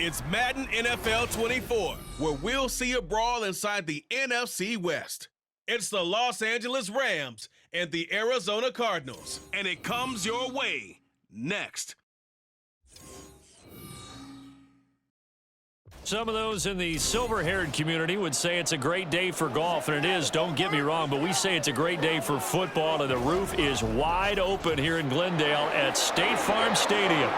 It's Madden NFL 24, where we'll see a brawl inside the NFC West. It's the Los Angeles Rams and the Arizona Cardinals, and it comes your way next. Some of those in the silver-haired community would say it's a great day for golf, and it is, don't get me wrong, but we say it's a great day for football, and the roof is wide open here in Glendale at State Farm Stadium.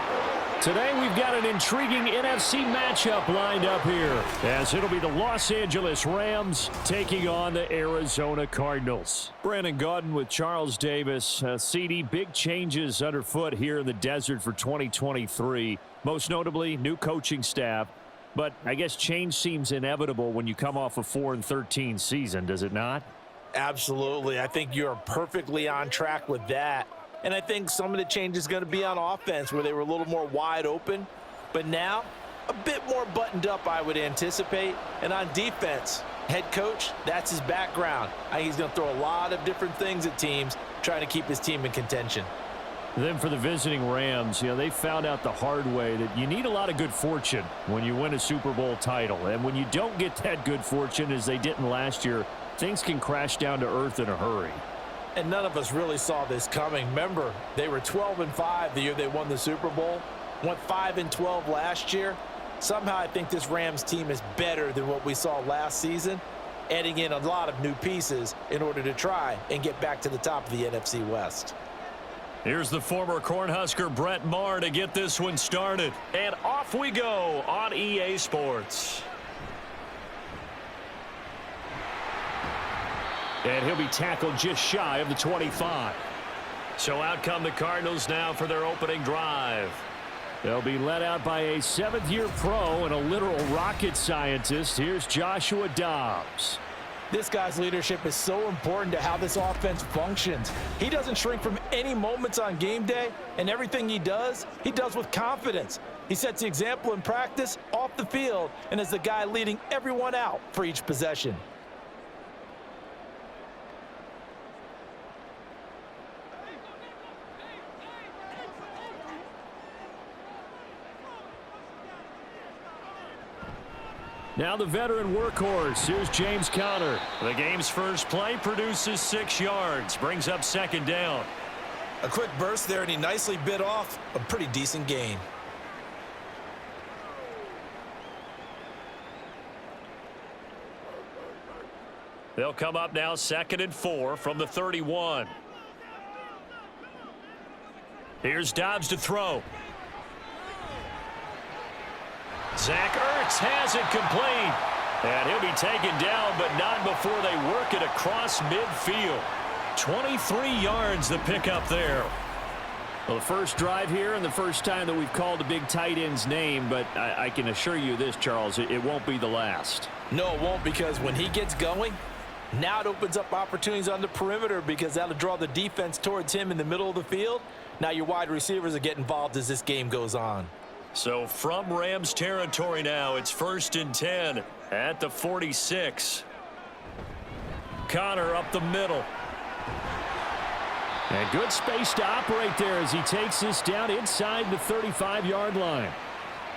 Today we've got an intriguing NFC matchup lined up here, as it'll be the Los Angeles Rams taking on the Arizona Cardinals. Brandon Gaudin with Charles Davis. CD, big changes underfoot here in the desert for 2023. Most notably, new coaching staff. But I guess change seems inevitable when you come off a 4-13 season, does it not? Absolutely. I think you're perfectly on track with that. And I think some of the change is going to be on offense where they were a little more wide open. But now, a bit more buttoned up, I would anticipate. And on defense, head coach, that's his background. I think he's going to throw a lot of different things at teams, trying to keep his team in contention. Then for the visiting Rams, they found out the hard way that you need a lot of good fortune when you win a Super Bowl title. And when you don't get that good fortune, as they didn't last year, things can crash down to earth in a hurry. And none of us really saw this coming. Remember, they were 12-5 the year they won the Super Bowl. Went 5-12 last year. Somehow I think this Rams team is better than what we saw last season, adding in a lot of new pieces in order to try and get back to the top of the NFC West. Here's the former Cornhusker Brett Maher to get this one started. And off we go on EA Sports. And he'll be tackled just shy of the 25. So out come the Cardinals now for their opening drive. They'll be led out by a 7th-year pro and a literal rocket scientist. Here's Joshua Dobbs. This guy's leadership is so important to how this offense functions. He doesn't shrink from any moments on game day, and everything he does with confidence. He sets the example in practice, off the field, and is the guy leading everyone out for each possession. Now the veteran workhorse. Here's James Conner. The game's first play produces 6 yards. Brings up 2nd down. A quick burst there, and he nicely bit off a pretty decent gain. They'll come up now 2nd and 4 from the 31. Here's Dobbs to throw. Zach Ertz has it complete. And he'll be taken down, but not before they work it across midfield. 23 yards the pickup there. Well, the first drive here and the first time that we've called a big tight end's name, but I can assure you this, Charles, it won't be the last. No, it won't, because when he gets going, now it opens up opportunities on the perimeter because that'll draw the defense towards him in the middle of the field. Now your wide receivers will get involved as this game goes on. So from Rams territory now, it's 1st and 10 at the 46. Conner up the middle. And good space to operate there as he takes this down inside the 35-yard line.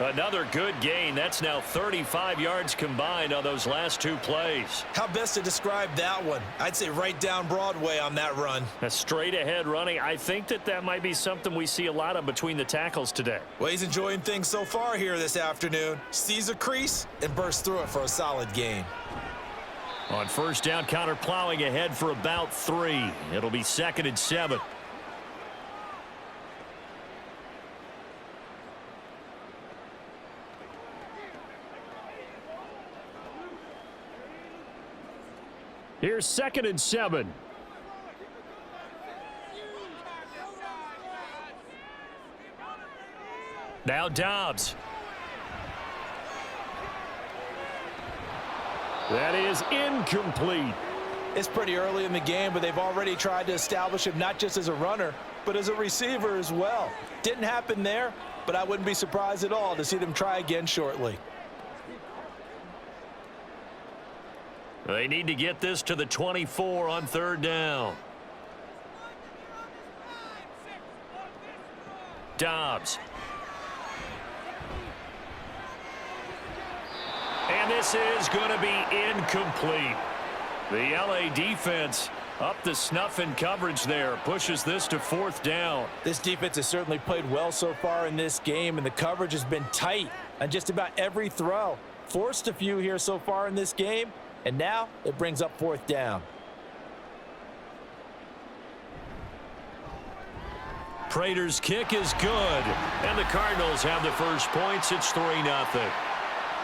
Another good gain. That's now 35 yards combined on those last 2 plays. How best to describe that one? I'd say right down Broadway on that run. A straight ahead running. I think that might be something we see a lot of between the tackles today. Well, he's enjoying things so far here this afternoon. Sees a crease and bursts through it for a solid gain. On 1st down, Conner plowing ahead for about 3. It'll be 2nd and 7. Here's 2nd and 7. Now Dobbs. That is incomplete. It's pretty early in the game, but they've already tried to establish him not just as a runner, but as a receiver as well. Didn't happen there, but I wouldn't be surprised at all to see them try again shortly. They need to get this to the 24 on 3rd down. Dobbs. And this is going to be incomplete. The LA defense up the snuff in coverage there. Pushes this to 4th down. This defense has certainly played well so far in this game, and the coverage has been tight on just about every throw. Forced a few here so far in this game, and now it brings up 4th down. Prater's kick is good, and the Cardinals have the first points. It's 3-0.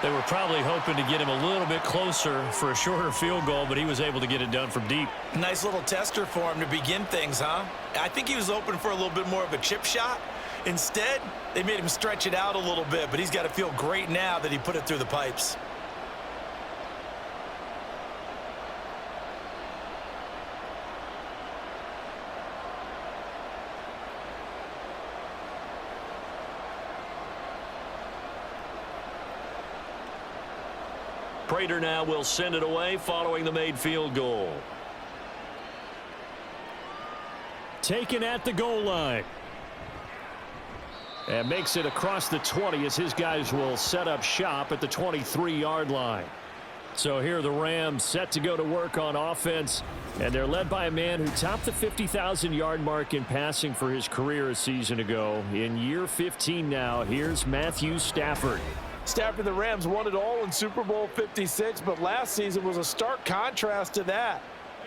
They were probably hoping to get him a little bit closer for a shorter field goal, but he was able to get it done from deep. Nice little tester for him to begin things, huh? I think he was hoping for a little bit more of a chip shot. Instead, they made him stretch it out a little bit, but he's got to feel great now that he put it through the pipes. Prater now will send it away following the made field goal. Taken at the goal line. And makes it across the 20 as his guys will set up shop at the 23-yard line. So here are the Rams set to go to work on offense. And they're led by a man who topped the 50,000-yard mark in passing for his career a season ago. In year 15 now, here's Matthew Stafford. Stafford, the Rams won it all in Super Bowl 56, but last season was a stark contrast to that.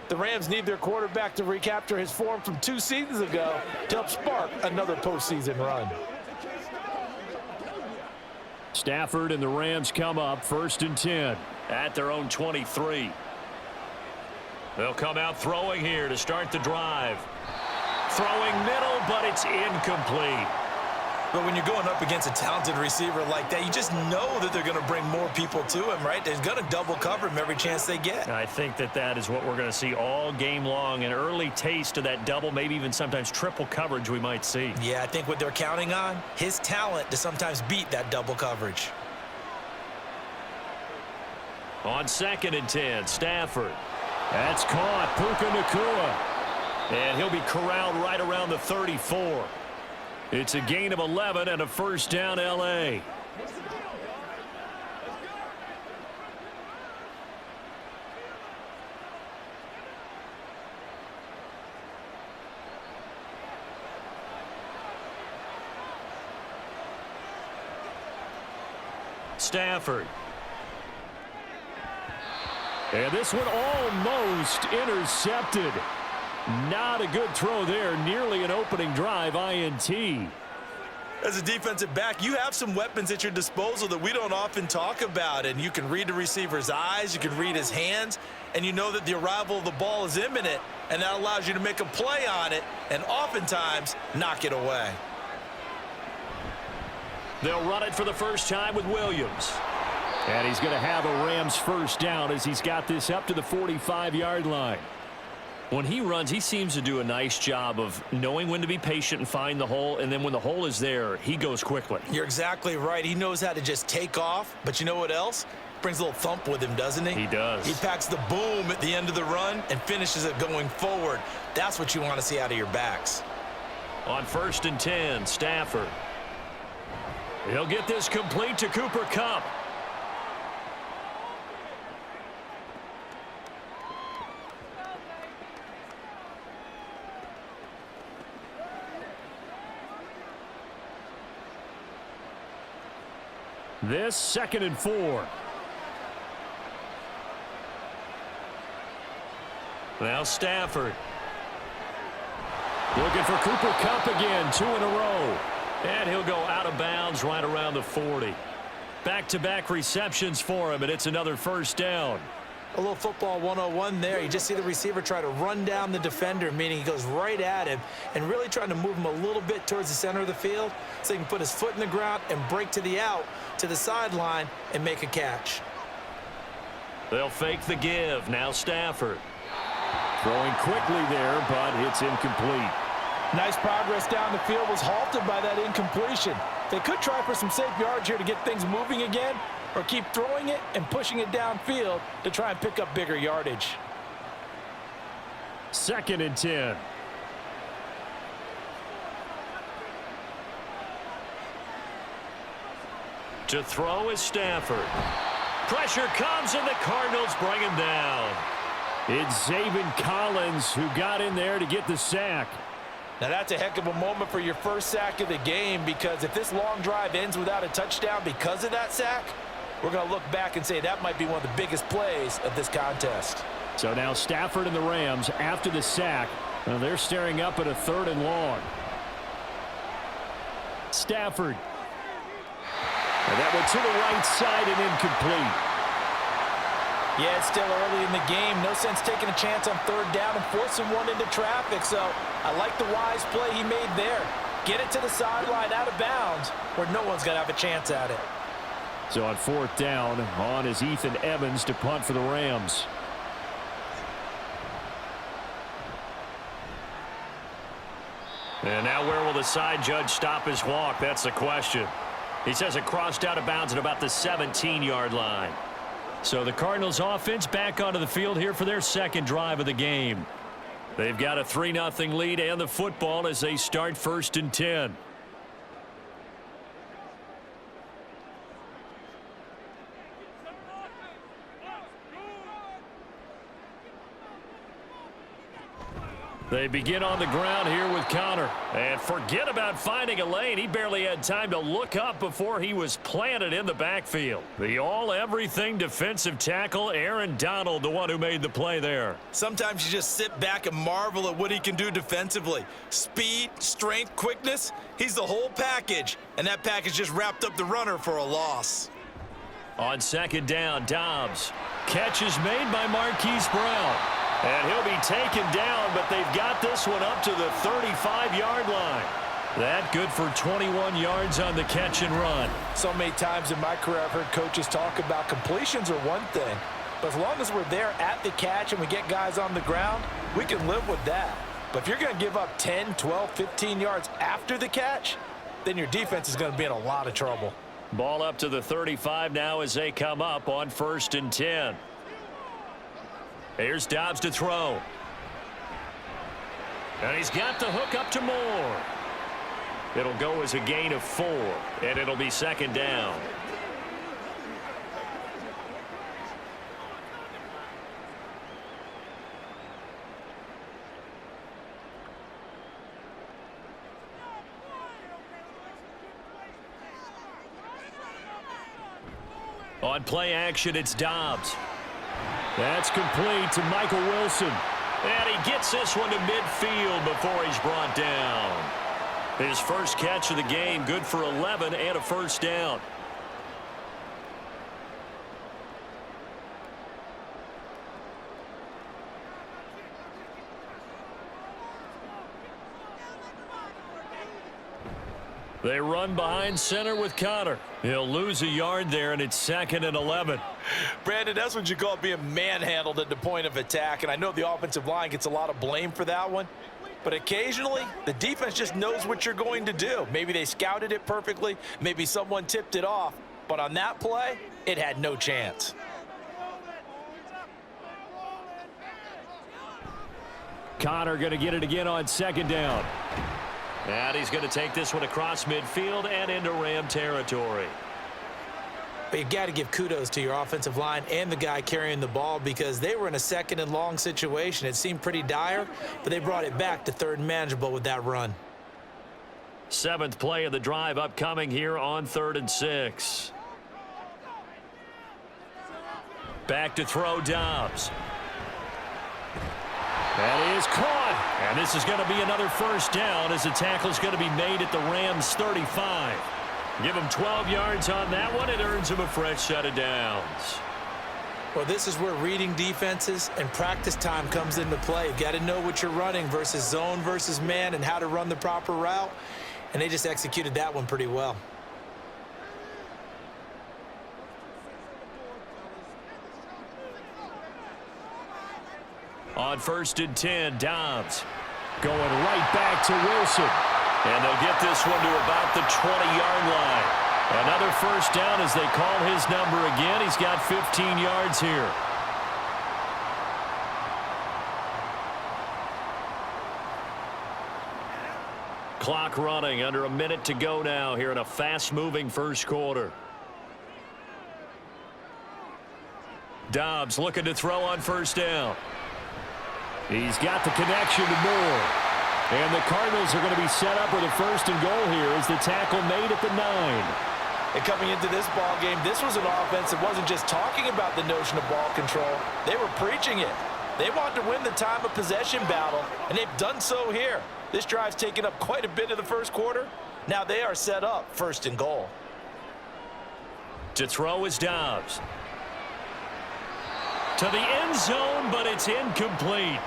The Rams need their quarterback to recapture his form from 2 seasons ago to help spark another postseason run. Stafford and the Rams come up 1st and 10 at their own 23. They'll come out throwing here to start the drive. Throwing middle, but it's incomplete. But when you're going up against a talented receiver like that, you just know that they're going to bring more people to him, right? They're going to double cover him every chance they get. I think that is what we're going to see all game long. An early taste of that double, maybe even sometimes triple coverage we might see. Yeah, I think what they're counting on, his talent to sometimes beat that double coverage. On 2nd and 10, Stafford. That's caught. Puka Nacua. And he'll be corralled right around the 34. It's a gain of 11 and a 1st down, LA. Stafford. And this one almost intercepted. Not a good throw there. Nearly an opening drive INT. As a defensive back, you have some weapons at your disposal that we don't often talk about. And you can read the receiver's eyes. You can read his hands. And you know that the arrival of the ball is imminent. And that allows you to make a play on it and oftentimes knock it away. They'll run it for the first time with Williams. And he's going to have a Rams 1st down as he's got this up to the 45-yard line. When he runs, he seems to do a nice job of knowing when to be patient and find the hole, and then when the hole is there, he goes quickly. You're exactly right. He knows how to just take off, but you know what else? Brings a little thump with him, doesn't he? He does. He packs the boom at the end of the run and finishes it going forward. That's what you want to see out of your backs. On 1st and 10, Stafford. He'll get this complete to Cooper Kupp. This 2nd and 4. Now Stafford. Looking for Cooper Kupp again, 2 in a row. And he'll go out of bounds right around the 40. Back-to-back receptions for him, and it's another 1st down. A little football 101 there. You just see the receiver try to run down the defender, meaning he goes right at him and really trying to move him a little bit towards the center of the field so he can put his foot in the ground and break to the out, to the sideline, and make a catch. They'll fake the give. Now Stafford. Throwing quickly there, but it's incomplete. Nice progress down the field was halted by that incompletion. They could try for some safe yards here to get things moving again, or keep throwing it and pushing it downfield to try and pick up bigger yardage. 2nd and 10. To throw is Stafford. Pressure comes, and the Cardinals bring him down. It's Zaven Collins who got in there to get the sack. Now that's a heck of a moment for your first sack of the game, because if this long drive ends without a touchdown because of that sack, we're going to look back and say that might be one of the biggest plays of this contest. So now Stafford and the Rams, after the sack, they're staring up at a 3rd and long. Stafford. And that went to the right side and incomplete. Yeah, it's still early in the game. No sense taking a chance on 3rd down and forcing one into traffic. So I like the wise play he made there. Get it to the sideline out of bounds where no one's going to have a chance at it. So on 4th down, on is Ethan Evans to punt for the Rams. And now where will the side judge stop his walk? That's the question. He says it crossed out of bounds at about the 17-yard line. So the Cardinals offense back onto the field here for their 2nd drive of the game. They've got a 3-0 lead and the football as they start 1st and 10. They begin on the ground here with Connor. And forget about finding a lane. He barely had time to look up before he was planted in the backfield. The all-everything defensive tackle, Aaron Donald, the one who made the play there. Sometimes you just sit back and marvel at what he can do defensively. Speed, strength, quickness, he's the whole package. And that package just wrapped up the runner for a loss. On 2nd down, Dobbs. Catch is made by Marquise Brown. And he'll be taken down, but they've got this one up to the 35-yard line. That good for 21 yards on the catch and run. So many times in my career I've heard coaches talk about completions are one thing, but as long as we're there at the catch and we get guys on the ground, we can live with that. But if you're going to give up 10, 12, 15 yards after the catch, then your defense is going to be in a lot of trouble. Ball up to the 35 now as they come up on 1st and 10. Here's Dobbs to throw. And he's got the hook up to Moore. It'll go as a gain of 4, and it'll be 2nd down. On play action, it's Dobbs. That's complete to Michael Wilson. And he gets this one to midfield before he's brought down. His first catch of the game, good for 11 and a 1st down. They run behind center with Connor. He'll lose a yard there, and it's 2nd and 11. Brandon, that's what you call being manhandled at the point of attack, and I know the offensive line gets a lot of blame for that one, but occasionally the defense just knows what you're going to do. Maybe they scouted it perfectly, maybe someone tipped it off, but on that play, it had no chance. Connor going to get it again on 2nd down. And he's going to take this one across midfield and into Ram territory. But you've got to give kudos to your offensive line and the guy carrying the ball, because they were in a 2nd and long situation. It seemed pretty dire, but they brought it back to 3rd and manageable with that run. 7th play of the drive upcoming here on 3rd and 6. Back to throw, Dobbs. That is caught. And this is going to be another 1st down as the tackle is going to be made at the Rams 35. Give him 12 yards on that one. It earns him a fresh set of downs. Well, this is where reading defenses and practice time comes into play. You've got to know what you're running versus zone versus man and how to run the proper route. And they just executed that one pretty well. On 1st and 10, Dobbs going right back to Wilson. And they'll get this one to about the 20-yard line. Another 1st down as they call his number again. He's got 15 yards here. Clock running, under a minute to go now here in a fast-moving 1st quarter. Dobbs looking to throw on first down. He's got the connection to Moore. And the Cardinals are going to be set up with a first and goal here as the tackle made at the 9. And coming into this ball game, this was an offense that wasn't just talking about the notion of ball control. They were preaching it. They wanted to win the time of possession battle, and they've done so here. This drive's taken up quite a bit of the first quarter. Now they are set up first and goal. To throw is Dobbs. To the end zone, but it's incomplete.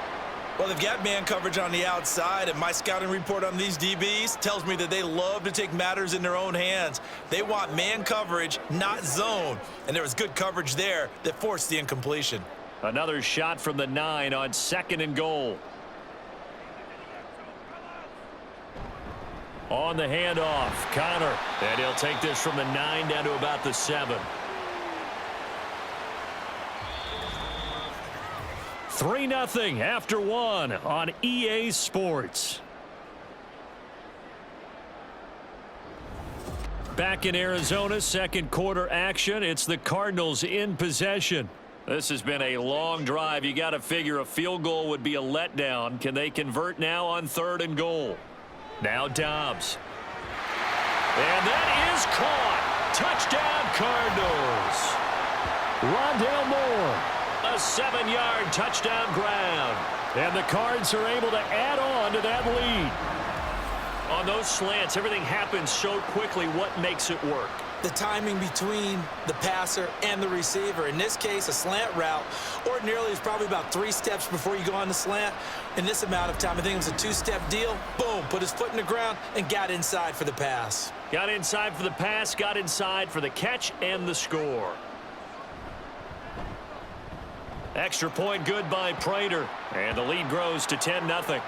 Well, they've got man coverage on the outside, and my scouting report on these DBs tells me that they love to take matters in their own hands. They want man coverage, not zone, and there was good coverage there that forced the incompletion. Another shot from the 9 on second and goal. On the handoff, Connor. And he'll take this from the 9 down to about the 7. 3-0 after 1 on EA Sports. Back in Arizona, second quarter action. It's the Cardinals in possession. This has been a long drive. You got to figure a field goal would be a letdown. Can they convert now on third and goal? Now Dobbs. And that is caught. Touchdown Cardinals. Rondale Moore. A 7-yard touchdown grab. And the Cards are able to add on to that lead. On those slants, everything happens so quickly. What makes it work? The timing between the passer and the receiver. In this case, a slant route ordinarily is probably about 3 steps before you go on the slant. In this amount of time, I think it was a 2-step deal. Boom, put his foot in the ground and got inside for the pass. Got inside for the pass, got inside for the catch and the score. Extra point good by Prater. And the lead grows to 10-0.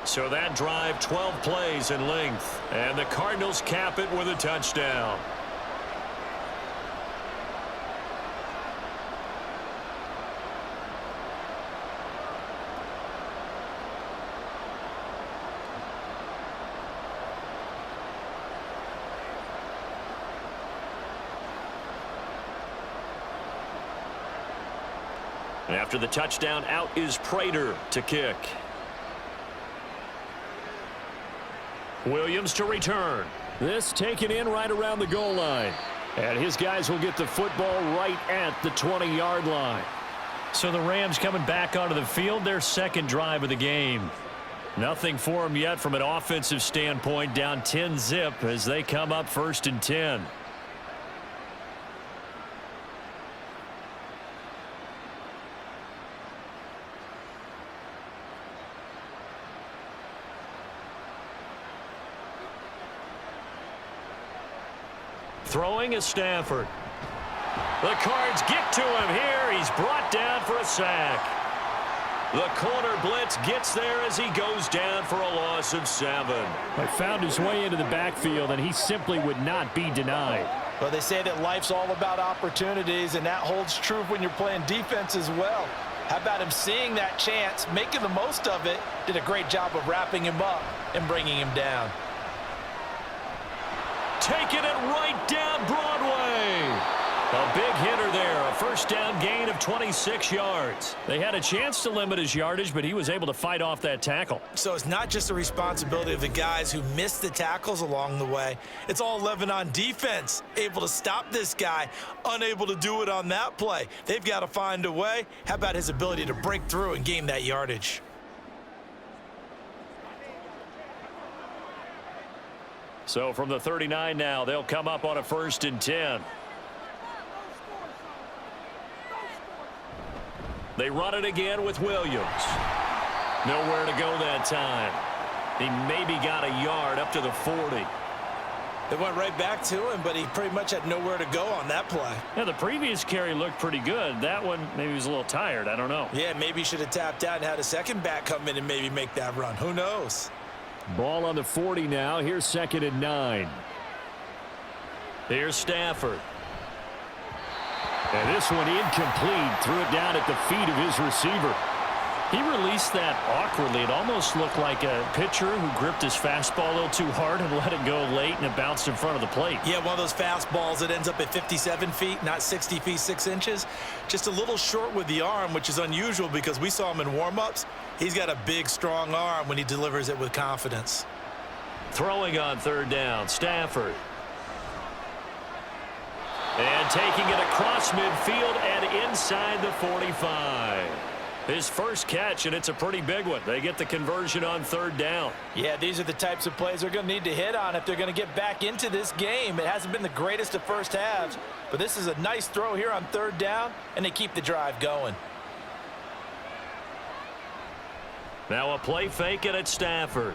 So that drive, 12 plays in length. And the Cardinals cap it with a touchdown. After the touchdown, out is Prater to kick. Williams to return. This taken in right around the goal line. And his guys will get the football right at the 20-yard line. So the Rams coming back onto the field, their second drive of the game. Nothing for them yet from an offensive standpoint, down 10-0 as they come up first and 10. Throwing is Stafford. The Cards get to him here. He's brought down for a sack. The corner blitz gets there as he goes down for a loss of 7. He found his way into the backfield, and he simply would not be denied. Well, they say that life's all about opportunities, and that holds true when you're playing defense as well. How about him seeing that chance, making the most of it, did a great job of wrapping him up and bringing him down. Taking it right down Broadway. A big hitter there. A first down gain of 26 yards. They had a chance to limit his yardage, but he was able to fight off that tackle. So it's not just the responsibility of the guys who missed the tackles along the way. It's all 11 on defense. Able to stop this guy. Unable to do it on that play. They've got to find a way. How about his ability to break through and gain that yardage? So from the 39 now, they'll come up on a first and 10. They run it again with Williams. Nowhere to go that time. He maybe got a yard up to the 40. It went right back to him, but he pretty much had nowhere to go on that play. Yeah, the previous carry looked pretty good. That one, maybe he was a little tired. I don't know. Yeah, maybe he should have tapped out and had a second back come in and maybe make that run. Who knows? Ball on the 40 now. Here's second and 9. Here's Stafford. And this one incomplete. Threw it down at the feet of his receiver. He released that awkwardly. It almost looked like a pitcher who gripped his fastball a little too hard and let it go late, and it bounced in front of the plate. Yeah, one of those fastballs that ends up at 57 feet, not 60 feet, 6 inches. Just a little short with the arm, which is unusual because we saw him in warm-ups. He's got a big, strong arm when he delivers it with confidence. Throwing on third down, Stafford. And taking it across midfield and inside the 45. His first catch, and it's a pretty big one. They get the conversion on third down. Yeah, these are the types of plays they're going to need to hit on if they're going to get back into this game. It hasn't been the greatest of first halves, but this is a nice throw here on third down, and they keep the drive going. Now a play fake, and it's Stafford.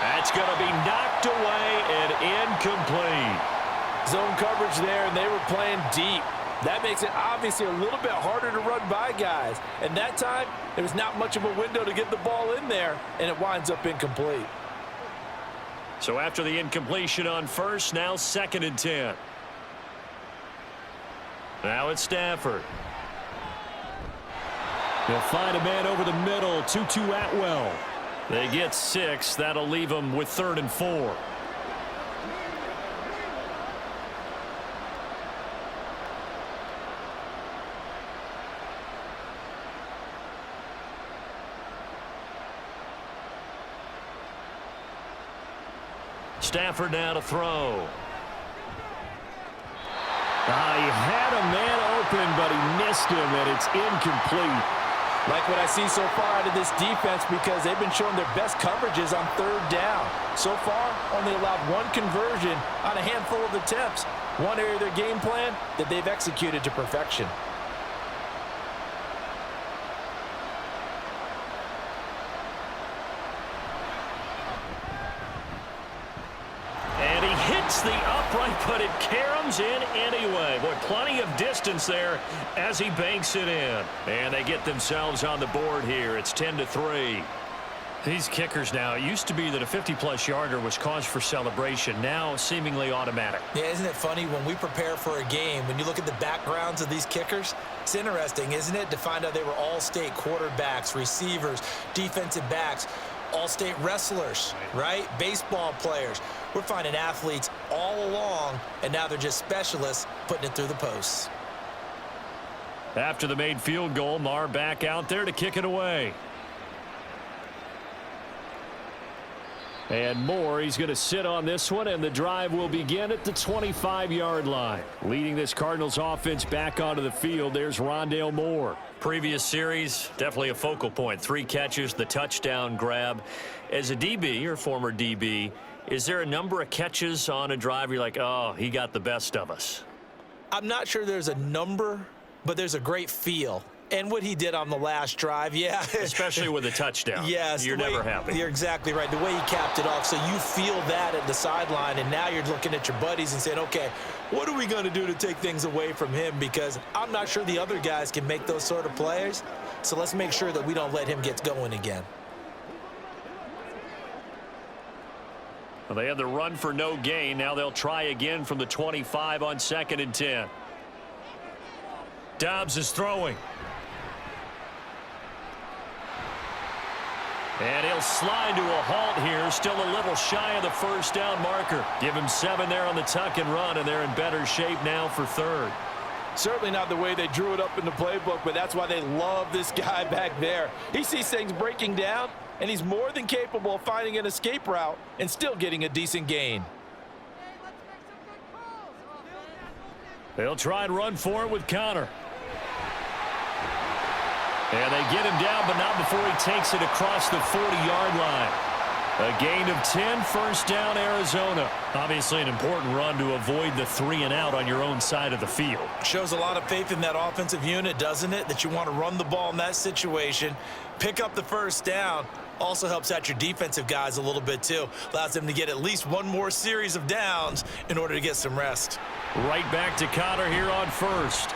That's going to be knocked away and incomplete. Zone coverage there, and they were playing deep. That makes it obviously a little bit harder to run by guys. And that time, there was not much of a window to get the ball in there, and it winds up incomplete. So after the incompletion on first, now 2nd and 10. Now it's Stafford. They'll find a man over the middle, 2-2 Atwell. They get 6. That'll leave them with 3rd and 4. Stafford now to throw. He had a man open, but he missed him, and it's incomplete. Like what I see so far out of this defense, because they've been showing their best coverages on third down. So far, only allowed 1 conversion on a handful of attempts. One area of their game plan that they've executed to perfection. And he hits the upright, but it caroms in anyway. Boy, plenty of distance there as he banks it in. And they get themselves on the board here. It's 10-3. These kickers now, it used to be that a 50-plus yarder was cause for celebration. Now seemingly automatic. Yeah, isn't it funny when we prepare for a game, when you look at the backgrounds of these kickers, it's interesting, isn't it, to find out they were all-state quarterbacks, receivers, defensive backs, all-state wrestlers, right? Baseball players. We're finding athletes all along, and now they're just specialists putting it through the posts. After the made field goal, Marr back out there to kick it away. And Moore, he's going to sit on this one, and the drive will begin at the 25-yard line. Leading this Cardinals offense back onto the field, there's Rondale Moore. Previous series, definitely a focal point. 3 catches, the touchdown grab. As a DB, or former DB, is there a number of catches on a drive you're like, oh, he got the best of us? I'm not sure there's a number, but there's a great feel. And what he did on the last drive, yeah. Especially with a touchdown. Yes. You're never happy. You're exactly right. The way he capped it off, so you feel that at the sideline, and now you're looking at your buddies and saying, okay, what are we going to do to take things away from him? Because I'm not sure the other guys can make those sort of plays, so let's make sure that we don't let him get going again. Well, they had the run for no gain. Now they'll try again from the 25 on 2nd and 10. Dobbs is throwing. And he'll slide to a halt here. Still a little shy of the first down marker. Give him 7 there on the tuck and run, and they're in better shape now for 3rd. Certainly not the way they drew it up in the playbook, but that's why they love this guy back there. He sees things breaking down, and he's more than capable of finding an escape route and still getting a decent gain. They'll try and run for it with Connor. And they get him down, but not before he takes it across the 40-yard line. A gain of 10, first down, Arizona. Obviously an important run to avoid the 3 and out on your own side of the field. Shows a lot of faith in that offensive unit, doesn't it? That you want to run the ball in that situation, pick up the first down. Also helps out your defensive guys a little bit, too. Allows them to get at least one more series of downs in order to get some rest. Right back to Connor here on first.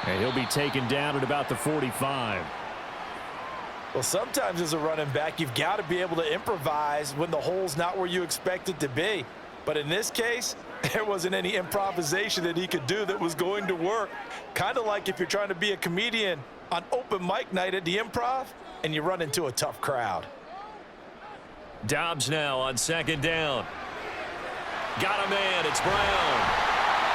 And he'll be taken down at about the 45. Well, sometimes as a running back, you've got to be able to improvise when the hole's not where you expect it to be. But in this case, There wasn't any improvisation that he could do that was going to work. Kind of like if you're trying to be a comedian on open mic night at the Improv and you run into a tough crowd. Dobbs now on second down. Got a man. It's Brown.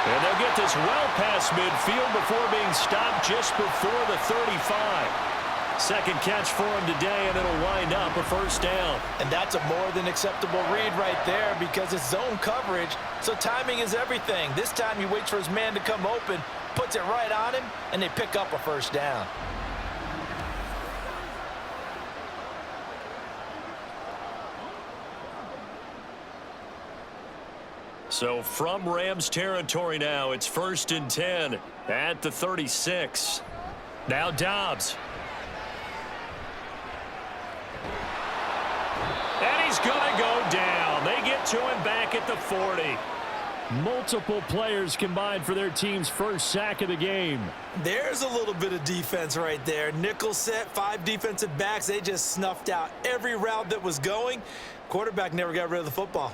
And they'll get this well past midfield before being stopped just before the 35. Second catch for him today, and it'll wind up a first down. And that's a more than acceptable read right there because it's zone coverage, so timing is everything. This time he waits for his man to come open, puts it right on him, and they pick up a first down. So from Rams territory now, it's 1st and 10 at the 36. Now Dobbs. And he's going to go down. They get to him back at the 40. Multiple players combined for their team's first sack of the game. There's a little bit of defense right there. Nickel set, 5 defensive backs. They just snuffed out every route that was going. Quarterback never got rid of the football.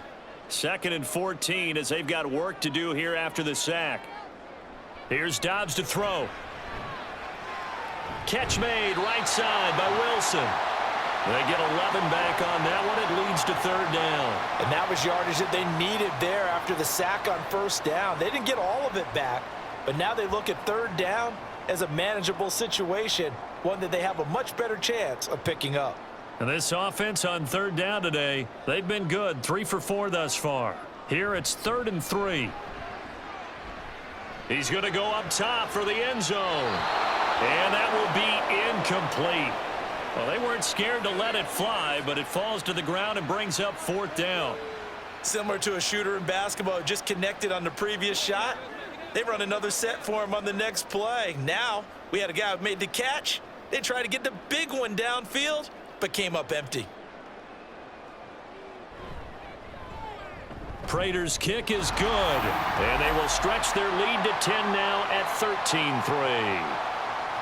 2nd and 14 as they've got work to do here after the sack. Here's Dobbs to throw. Catch made right side by Wilson. They get 11 back on that one. It leads to 3rd down. And that was yardage that they needed there after the sack on 1st down. They didn't get all of it back, but now they look at 3rd down as a manageable situation, one that they have a much better chance of picking up. And this offense on 3rd down today, they've been good, 3 for 4 thus far. Here it's 3rd and 3. He's going to go up top for the end zone. And that will be incomplete. Well, they weren't scared to let it fly, but it falls to the ground and brings up 4th down. Similar to a shooter in basketball, just connected on the previous shot. They run another set for him on the next play. Now, we had a guy who made the catch. They tried to get the big one downfield, but came up empty. Prater's kick is good, and they will stretch their lead to 10 now at 13-3.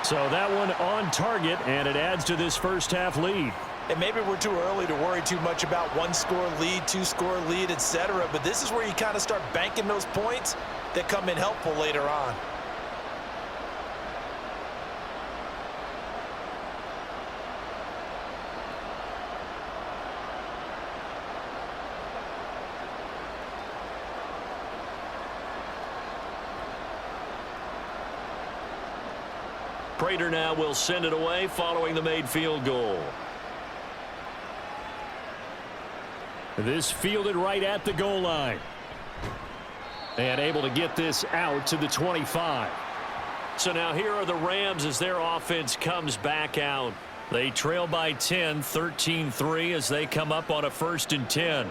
So that one on target, and it adds to this first half lead. And maybe we're too early to worry too much about 1-score lead, 2-score lead, etc. But this is where you kind of start banking those points that come in helpful later on. Prater now will send it away following the made field goal. This fielded right at the goal line. And able to get this out to the 25. So now here are the Rams as their offense comes back out. They trail by 10, 13-3 as they come up on a 1st and 10.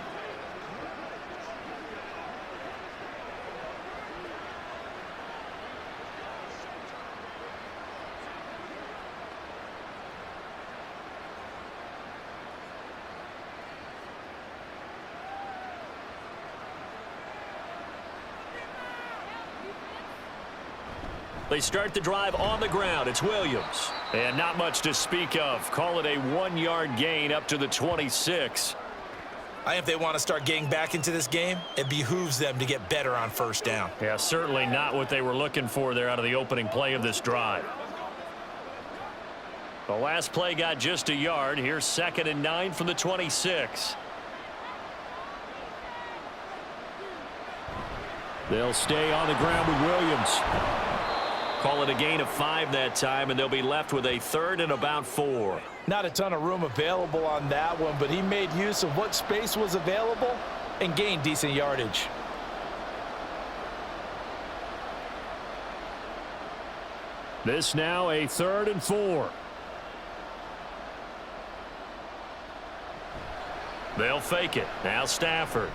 They start the drive on the ground. It's Williams. And not much to speak of. Call it a 1-yard gain up to the 26. I think if they want to start getting back into this game, it behooves them to get better on 1st down. Yeah, certainly not what they were looking for there out of the opening play of this drive. The last play got just a yard. Here's 2nd and 9 from the 26. They'll stay on the ground with Williams. Call it a gain of 5 that time, and they'll be left with a 3rd and about 4. Not a ton of room available on that one, but he made use of what space was available and gained decent yardage. This now a 3rd and 4. They'll fake it. Now Stafford.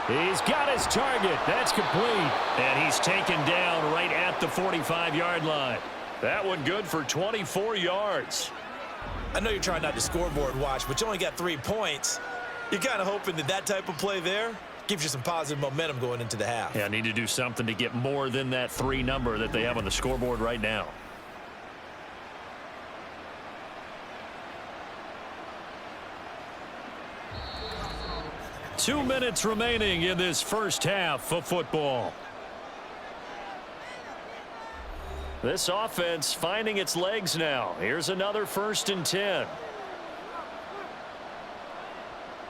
He's got his target. That's complete. And he's taken down right at the 45-yard line. That one good for 24 yards. I know you're trying not to scoreboard watch, but you only got 3 points. You're kind of hoping that that type of play there gives you some positive momentum going into the half. Yeah, need to do something to get more than that 3 number that they have on the scoreboard right now. 2 minutes remaining in this first half of football. This offense finding its legs now. Here's another 1st and 10.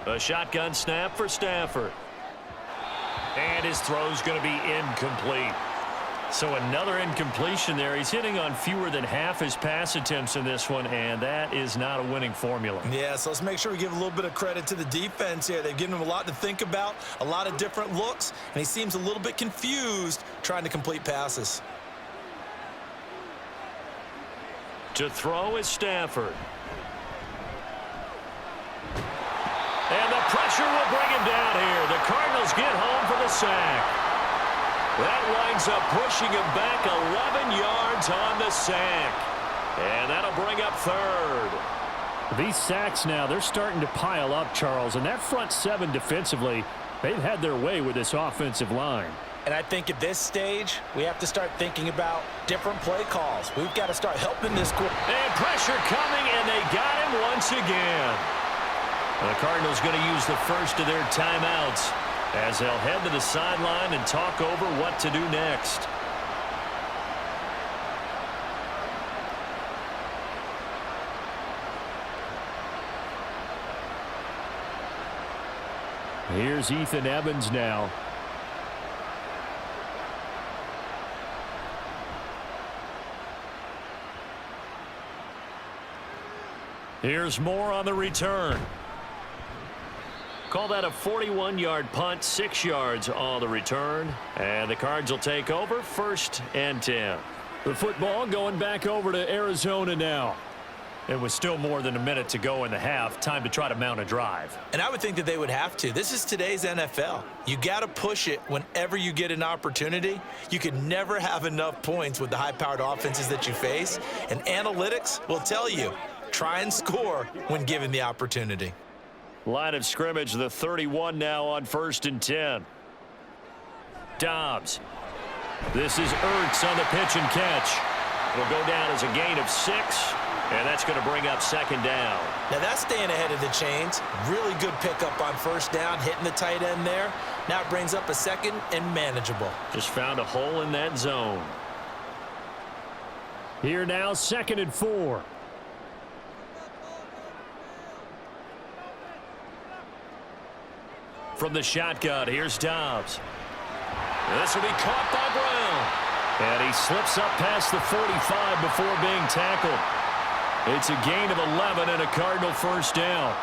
A shotgun snap for Stafford. And his throw's going to be incomplete. So another incompletion there. He's hitting on fewer than half his pass attempts in this one, and that is not a winning formula. Yeah, so let's make sure we give a little bit of credit to the defense here. They've given him a lot to think about, a lot of different looks, and he seems a little bit confused trying to complete passes. To throw is Stafford. And the pressure will bring him down here. The Cardinals get home for the sack. That winds up pushing him back 11 yards on the sack. And that'll bring up 3rd. These sacks now, they're starting to pile up, Charles. And that front 7 defensively, they've had their way with this offensive line. And I think at this stage, we have to start thinking about different play calls. We've got to start helping this group. And pressure coming, and they got him once again. The Cardinals going to use the first of their timeouts as they'll head to the sideline and talk over what to do next. Here's Ethan Evans now. Here's more on the return. Call that a 41-yard punt, 6 yards on the return. And the Cards will take over 1st and 10. The football going back over to Arizona now. And with still more than a minute to go in the half, time to try to mount a drive. And I would think that they would have to. This is today's NFL. You got to push it whenever you get an opportunity. You can never have enough points with the high-powered offenses that you face. And analytics will tell you, try and score when given the opportunity. Line of scrimmage, the 31 now on 1st and 10. Dobbs. This is Ertz on the pitch and catch. It'll go down as a gain of 6, and that's going to bring up 2nd down. Now that's staying ahead of the chains. Really good pickup on 1st down, hitting the tight end there. Now it brings up a 2nd and manageable. Just found a hole in that zone. Here now, 2nd and 4. From the shotgun, here's Dobbs. This will be caught by Brown. And he slips up past the 45 before being tackled. It's a gain of 11 and a Cardinal 1st down.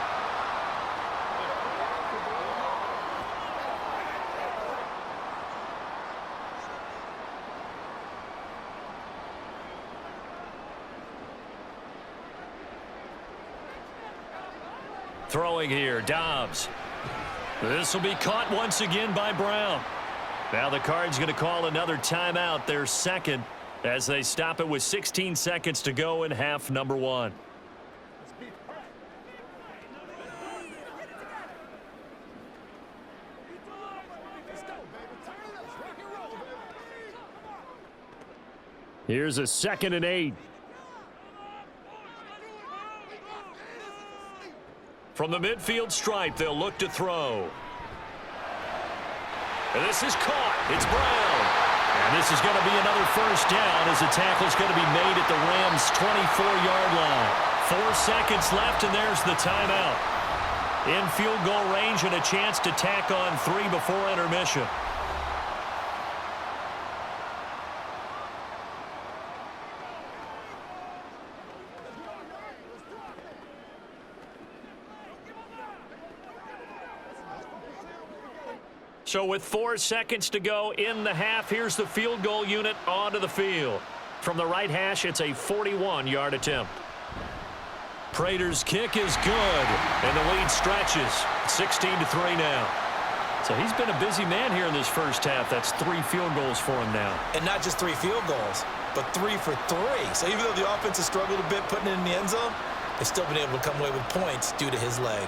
Throwing here, Dobbs. This will be caught once again by Brown. Now the Cards going to call another timeout, their 2nd, as they stop it with 16 seconds to go in half number 1. Here's a 2nd and 8. From the midfield stripe, they'll look to throw. And this is caught. It's Brown. And this is going to be another 1st down as the tackle is going to be made at the Rams' 24-yard line. 4 seconds left, and there's the timeout. In field goal range and a chance to tack on 3 before intermission. So with 4 seconds to go in the half, here's the field goal unit onto the field. From the right hash, it's a 41-yard attempt. Prater's kick is good, and the lead stretches. 16-3 now. So he's been a busy man here in this first half. That's 3 field goals for him now. And not just 3 field goals, but 3 for 3. So even though the offense has struggled a bit putting it in the end zone, they've still been able to come away with points due to his leg.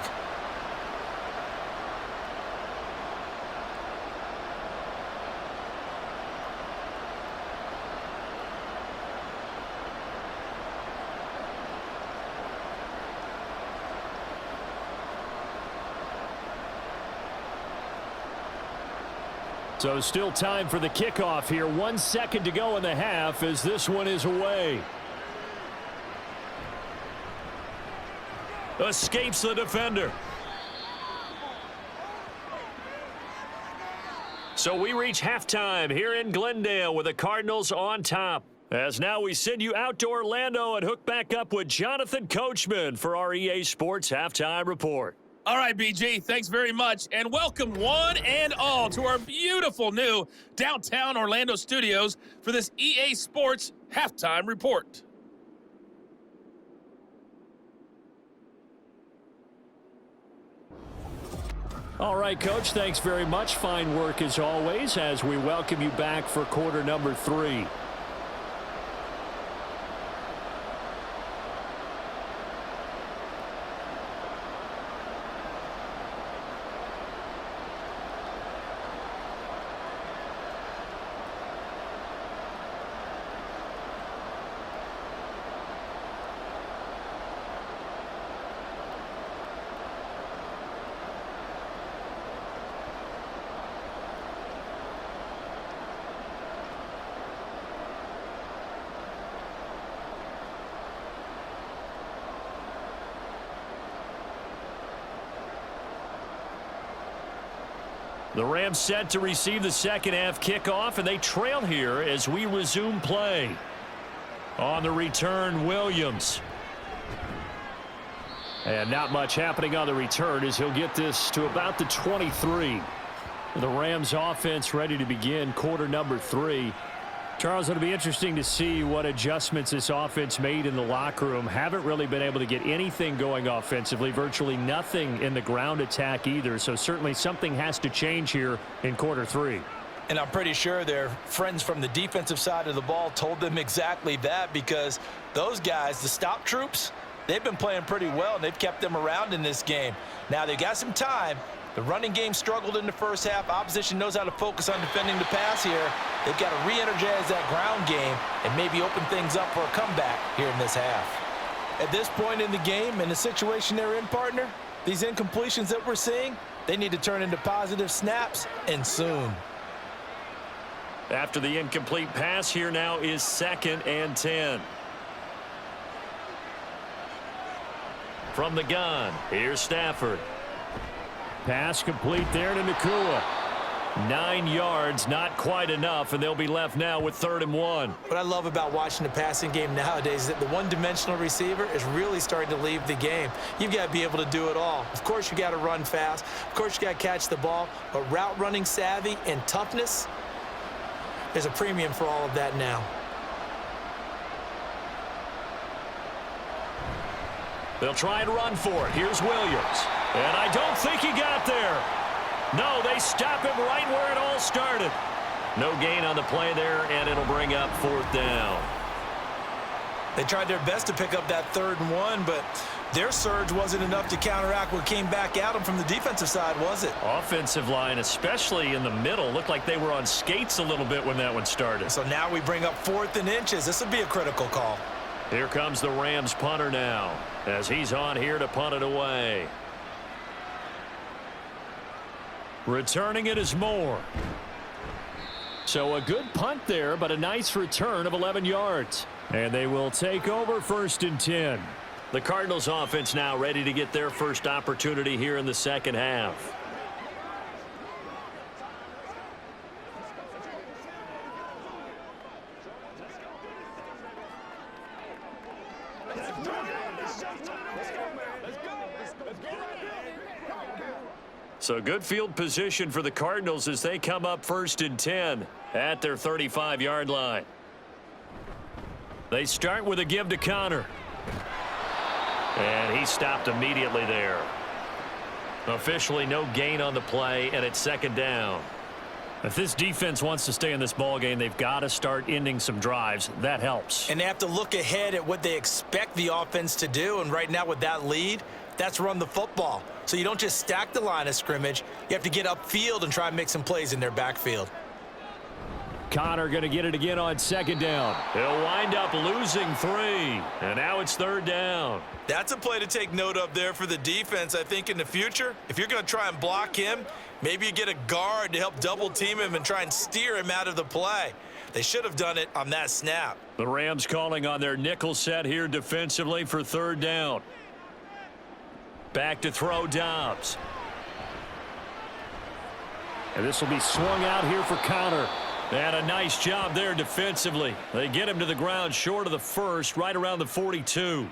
So still time for the kickoff here. 1 second to go in the half as this one is away. Escapes the defender. So we reach halftime here in Glendale with the Cardinals on top. As now we send you out to Orlando and hook back up with Jonathan Coachman for our EA Sports Halftime Report. All right, BG, thanks very much, and welcome one and all to our beautiful new downtown Orlando studios for this EA Sports Halftime Report. All right, Coach, thanks very much. Fine work as always as we welcome you back for quarter number 3. The Rams set to receive the second half kickoff, and they trail here as we resume play. On the return, Williams. And not much happening on the return as he'll get this to about the 23. The Rams offense ready to begin quarter number 3. Charles, it'll be interesting to see what adjustments this offense made in the locker room. Haven't really been able to get anything going offensively, virtually nothing in the ground attack either. So certainly something has to change here in quarter 3. And I'm pretty sure their friends from the defensive side of the ball told them exactly that, because those guys, the stop troops, they've been playing pretty well, and they've kept them around in this game. Now they got some time. The running game struggled in the first half. Opposition knows how to focus on defending the pass here. They've got to re-energize that ground game and maybe open things up for a comeback here in this half. At this point in the game, in the situation they're in, partner, these incompletions that we're seeing, they need to turn into positive snaps, and soon. After the incomplete pass, here now is 2nd and 10. From the gun, here's Stafford. Pass complete there to Nakua. 9 yards, not quite enough, and they'll be left now with 3rd and 1. What I love about watching the passing game nowadays is that the one-dimensional receiver is really starting to leave the game. You've got to be able to do it all. Of course, you got to run fast. Of course, you got to catch the ball. But route running savvy and toughness, there's a premium for all of that now. They'll try and run for it. Here's Williams. And I don't think he got there. No, they stop him right where it all started. No gain on the play there, and it'll bring up 4th down. They tried their best to pick up that 3rd and 1, but their surge wasn't enough to counteract what came back at them from the defensive side, was it? Offensive line, especially in the middle, looked like they were on skates a little bit when that one started. So now we bring up 4th and inches. This will be a critical call. Here comes the Rams punter now, as he's on here to punt it away. Returning it is Moore. So a good punt there, but a nice return of 11 yards. And they will take over 1st and 10. The Cardinals offense now ready to get their first opportunity here in the second half. So good field position for the Cardinals as they come up 1st and 10 at their 35-yard line. They start with a give to Connor. And he stopped immediately there. Officially no gain on the play, and it's 2nd down. If this defense wants to stay in this ball game, they've got to start ending some drives. That helps. And they have to look ahead at what they expect the offense to do. And right now with that lead, that's run the football. So you don't just stack the line of scrimmage. You have to get upfield and try and make some plays in their backfield. Connor going to get it again on second down. He'll wind up losing 3. And now it's third down. That's a play to take note of there for the defense. I think in the future, if you're going to try and block him, maybe you get a guard to help double team him and try and steer him out of the play. They should have done it on that snap. The Rams calling on their nickel set here defensively for third down. Back to throw Dobbs. And this will be swung out here for Connor. And a nice job there defensively. They get him to the ground short of the first, right around the 42.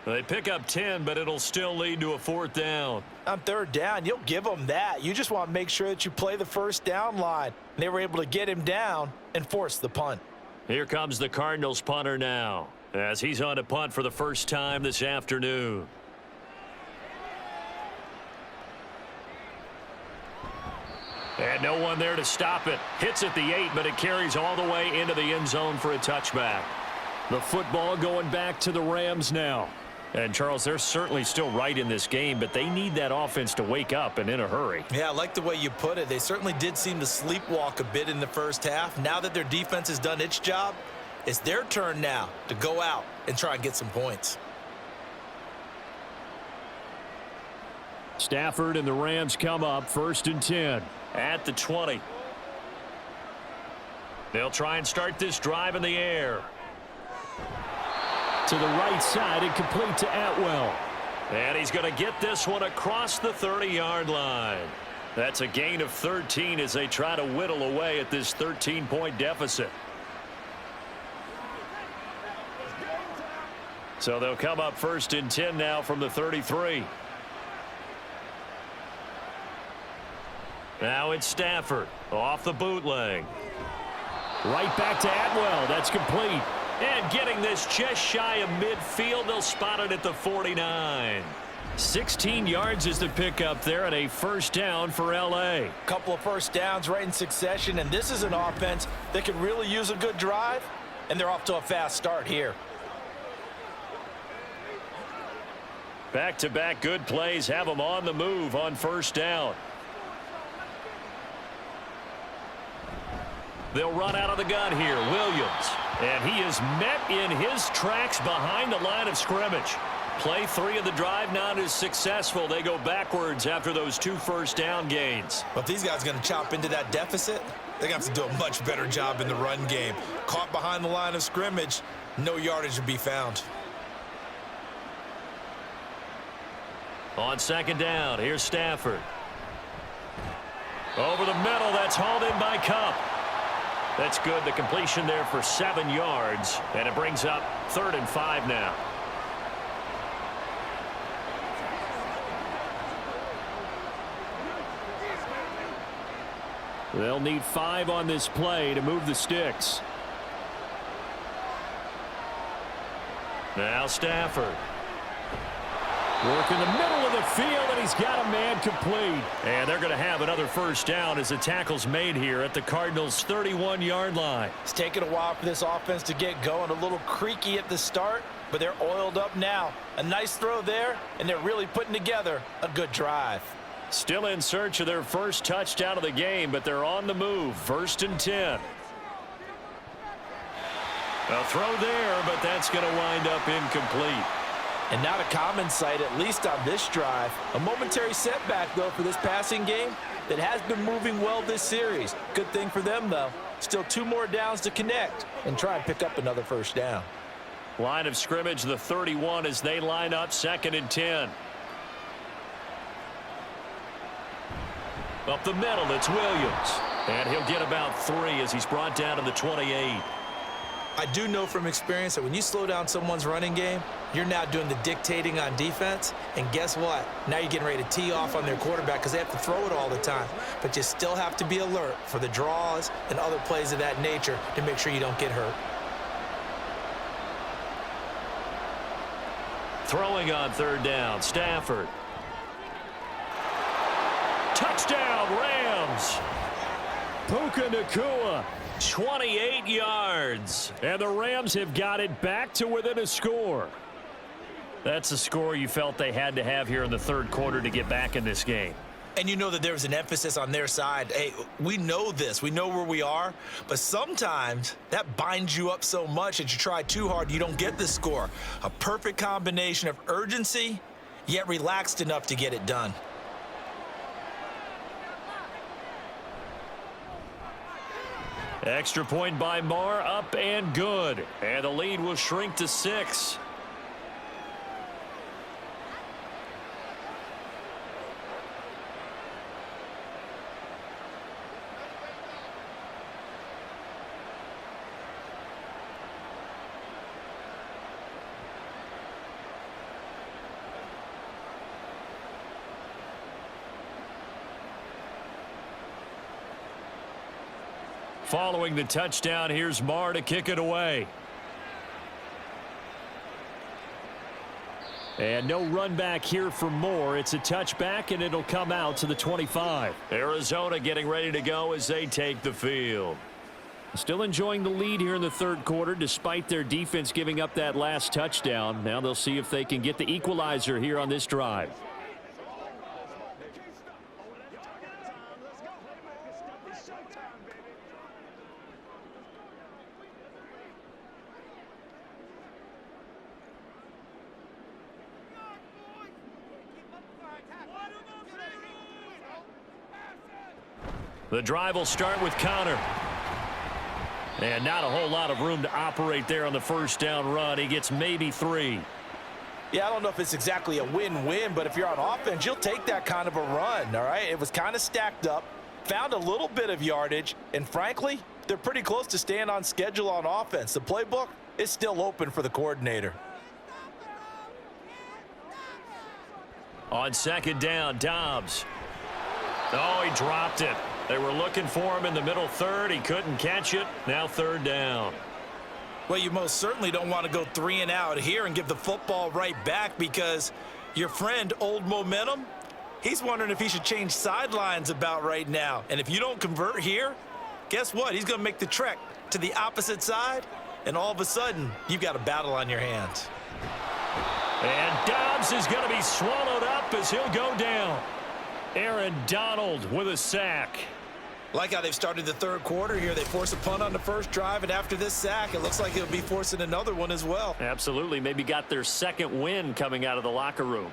They pick up 10, but it'll still lead to a fourth down. On third down, you'll give them that. You just want to make sure that you play the first down line. And they were able to get him down and force the punt. Here comes the Cardinals punter now, as he's on to punt for the first time this afternoon. And no one there to stop it. Hits at the 8, but it carries all the way into the end zone for a touchback. The football going back to the Rams now. And, Charles, they're certainly still right in this game, but they need that offense to wake up and in a hurry. Yeah, I like the way you put it. They certainly did seem to sleepwalk a bit in the first half. Now that their defense has done its job, it's their turn now to go out and try and get some points. Stafford and the Rams come up, 1st and 10. At the 20. They'll try and start this drive in the air. To the right side and complete to Atwell. And he's going to get this one across the 30-yard line. That's a gain of 13 as they try to whittle away at this 13-point deficit. So they'll come up 1st and 10 now from the 33. Now it's Stafford off the bootleg. Right back to Atwell. That's complete. And getting this just shy of midfield. They'll spot it at the 49. 16 yards is the pickup there and a first down for L.A. Couple of first downs right in succession, and this is an offense that could really use a good drive, and they're off to a fast start here. Back-to-back good plays have them on the move on first down. They'll run out of the gun here. Williams. And he is met in his tracks behind the line of scrimmage. Play 3 of the drive not as successful. They go backwards after those 2 first down gains. But if these guys are going to chop into that deficit, they're going to have to do a much better job in the run game. Caught behind the line of scrimmage, no yardage to be found. On second down, here's Stafford. Over the middle, that's hauled in by Kupp. That's good. The completion there for 7 yards, and it brings up 3rd and 5 now. They'll need 5 on this play to move the sticks. Now Stafford. Work in the middle of the field, and he's got a man complete. And they're going to have another first down as the tackle's made here at the Cardinals' 31-yard line. It's taken a while for this offense to get going. A little creaky at the start, but they're oiled up now. A nice throw there, and they're really putting together a good drive. Still in search of their first touchdown of the game, but they're on the move. 1st and 10. A throw there, but that's going to wind up incomplete. And not a common sight, at least on this drive. A momentary setback, though, for this passing game that has been moving well this series. Good thing for them, though. Still 2 more downs to connect and try and pick up another first down. Line of scrimmage, the 31 as they line up 2nd and 10. Up the middle, it's Williams. And he'll get about 3 as he's brought down to the 28. I do know from experience that when you slow down someone's running game, you're now doing the dictating on defense. And guess what? Now you're getting ready to tee off on their quarterback because they have to throw it all the time. But you still have to be alert for the draws and other plays of that nature to make sure you don't get hurt. Throwing on 3rd down, Stafford. Touchdown, Rams. Puka Nacua. 28 yards. And the Rams have got it back to within a score. That's a score you felt they had to have here in the 3rd quarter to get back in this game. And you know that there's an emphasis on their side. Hey, we know this. We know where we are. But sometimes that binds you up so much that you try too hard, you don't get the score. A perfect combination of urgency, yet relaxed enough to get it done. Extra point by Marr, up and good. And the lead will shrink to 6. Following the touchdown, here's Marr to kick it away. And no run back here for Moore. It's a touchback, and it'll come out to the 25. Arizona getting ready to go as they take the field. Still enjoying the lead here in the third quarter, despite their defense giving up that last touchdown. Now they'll see if they can get the equalizer here on this drive. The drive will start with Connor. And not a whole lot of room to operate there on the first down run. He gets maybe 3. Yeah, I don't know if it's exactly a win-win, but if you're on offense, you'll take that kind of a run, all right? It was kind of stacked up, found a little bit of yardage, and frankly, they're pretty close to staying on schedule on offense. The playbook is still open for the coordinator. On second down, Dobbs. Oh, he dropped it. They were looking for him in the middle third. He couldn't catch it. Now third down. Well, you most certainly don't want to go 3 and out here and give the football right back, because your friend, Old Momentum, he's wondering if he should change sidelines about right now. And if you don't convert here, guess what? He's going to make the trek to the opposite side, and all of a sudden, you've got a battle on your hands. And Dobbs is going to be swallowed up as he'll go down. Aaron Donald with a sack. Like how they've started the third quarter here. They force a punt on the first drive, and after this sack, it looks like they'll be forcing another one as well. Absolutely. Maybe got their second win coming out of the locker room.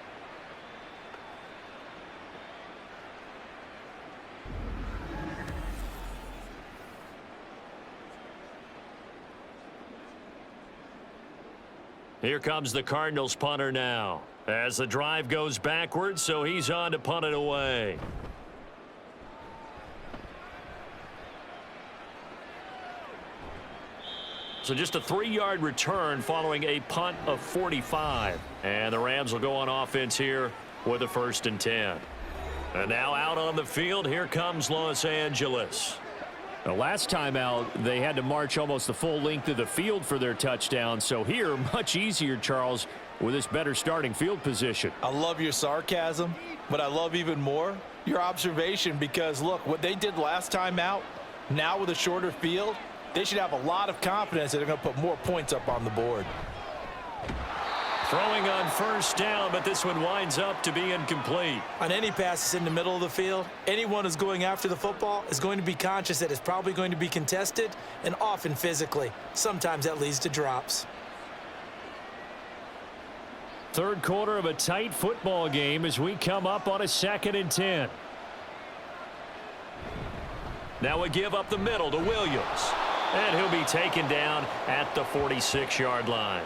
Here comes the Cardinals punter now, as the drive goes backwards, so he's on to punt it away. So just a 3-yard return following a punt of 45. And the Rams will go on offense here with a 1st and 10. And now out on the field, here comes Los Angeles. The last time out, they had to march almost the full length of the field for their touchdown. So here, much easier, Charles, with this better starting field position. I love your sarcasm, but I love even more your observation, because, look, what they did last time out, now with a shorter field, they should have a lot of confidence that they're going to put more points up on the board. Throwing on first down, but this one winds up to be incomplete. On any passes in the middle of the field, anyone who's going after the football is going to be conscious that it's probably going to be contested, and often physically. Sometimes that leads to drops. Third quarter of a tight football game as we come up on a 2nd and 10. Now a give up the middle to Williams. And he'll be taken down at the 46-yard line.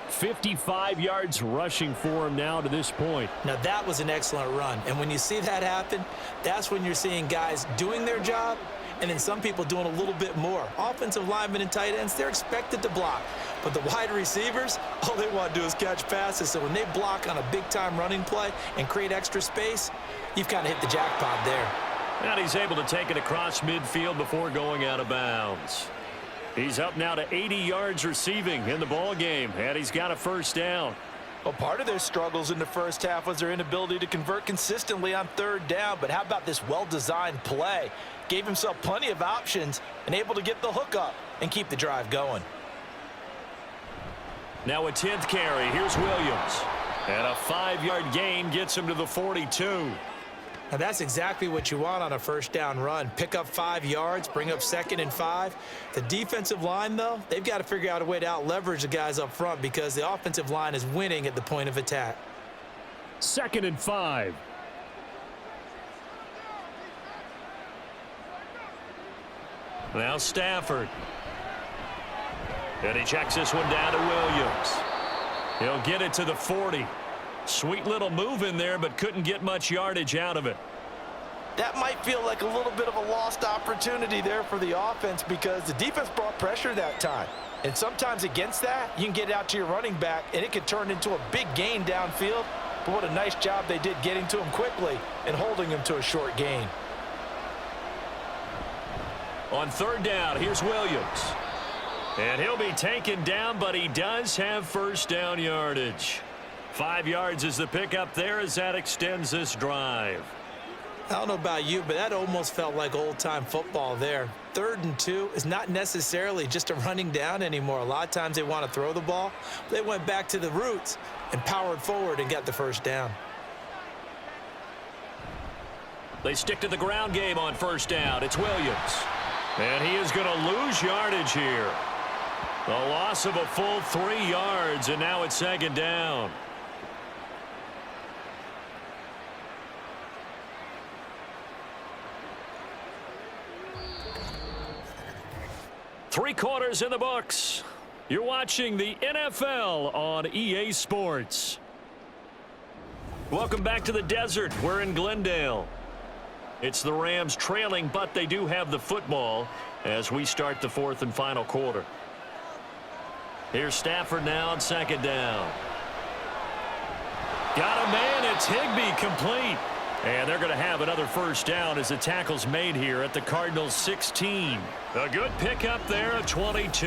55 yards rushing for him now to this point. Now that was an excellent run, and when you see that happen, that's when you're seeing guys doing their job, and then some people doing a little bit more. Offensive linemen and tight ends, they're expected to block, but the wide receivers, all they want to do is catch passes. So when they block on a big-time running play and create extra space, you've kind of hit the jackpot there. And he's able to take it across midfield before going out of bounds. He's up now to 80 yards receiving in the ball game, and he's got a 1st down. Well, part of their struggles in the first half was their inability to convert consistently on 3rd down, but how about this well-designed play? Gave himself plenty of options and able to get the hook up and keep the drive going. Now a 10th carry. Here's Williams. And a 5-yard gain gets him to the 42. Now that's exactly what you want on a first down run. Pick up 5 yards, bring up 2nd and 5. The defensive line, though, they've got to figure out a way to out-leverage the guys up front because the offensive line is winning at the point of attack. 2nd and 5. Now Stafford. And he checks this one down to Williams. He'll get it to the 40. Sweet little move in there, but couldn't get much yardage out of it. That might feel like a little bit of a lost opportunity there for the offense because the defense brought pressure that time. And sometimes against that, you can get out to your running back, and it could turn into a big gain downfield. But what a nice job they did getting to him quickly and holding him to a short gain. On 3rd down, here's Williams. And he'll be taken down, but he does have first down yardage. 5 yards is the pickup there as that extends this drive. I don't know about you, but that almost felt like old-time football there. 3rd and 2 is not necessarily just a running down anymore. A lot of times they want to throw the ball. They went back to the roots and powered forward and got the first down. They stick to the ground game on 1st down. It's Williams. And he is going to lose yardage here. The loss of a full 3 yards, and now it's 2nd down. Three quarters in the books. You're watching the NFL on EA Sports. Welcome back to the desert. We're in Glendale. It's the Rams trailing, but they do have the football as we start the 4th and final quarter. Here's Stafford now on 2nd down. Got a man. It's Higbee complete. And they're going to have another first down as the tackle's made here at the Cardinals 16. A good pickup there of 22.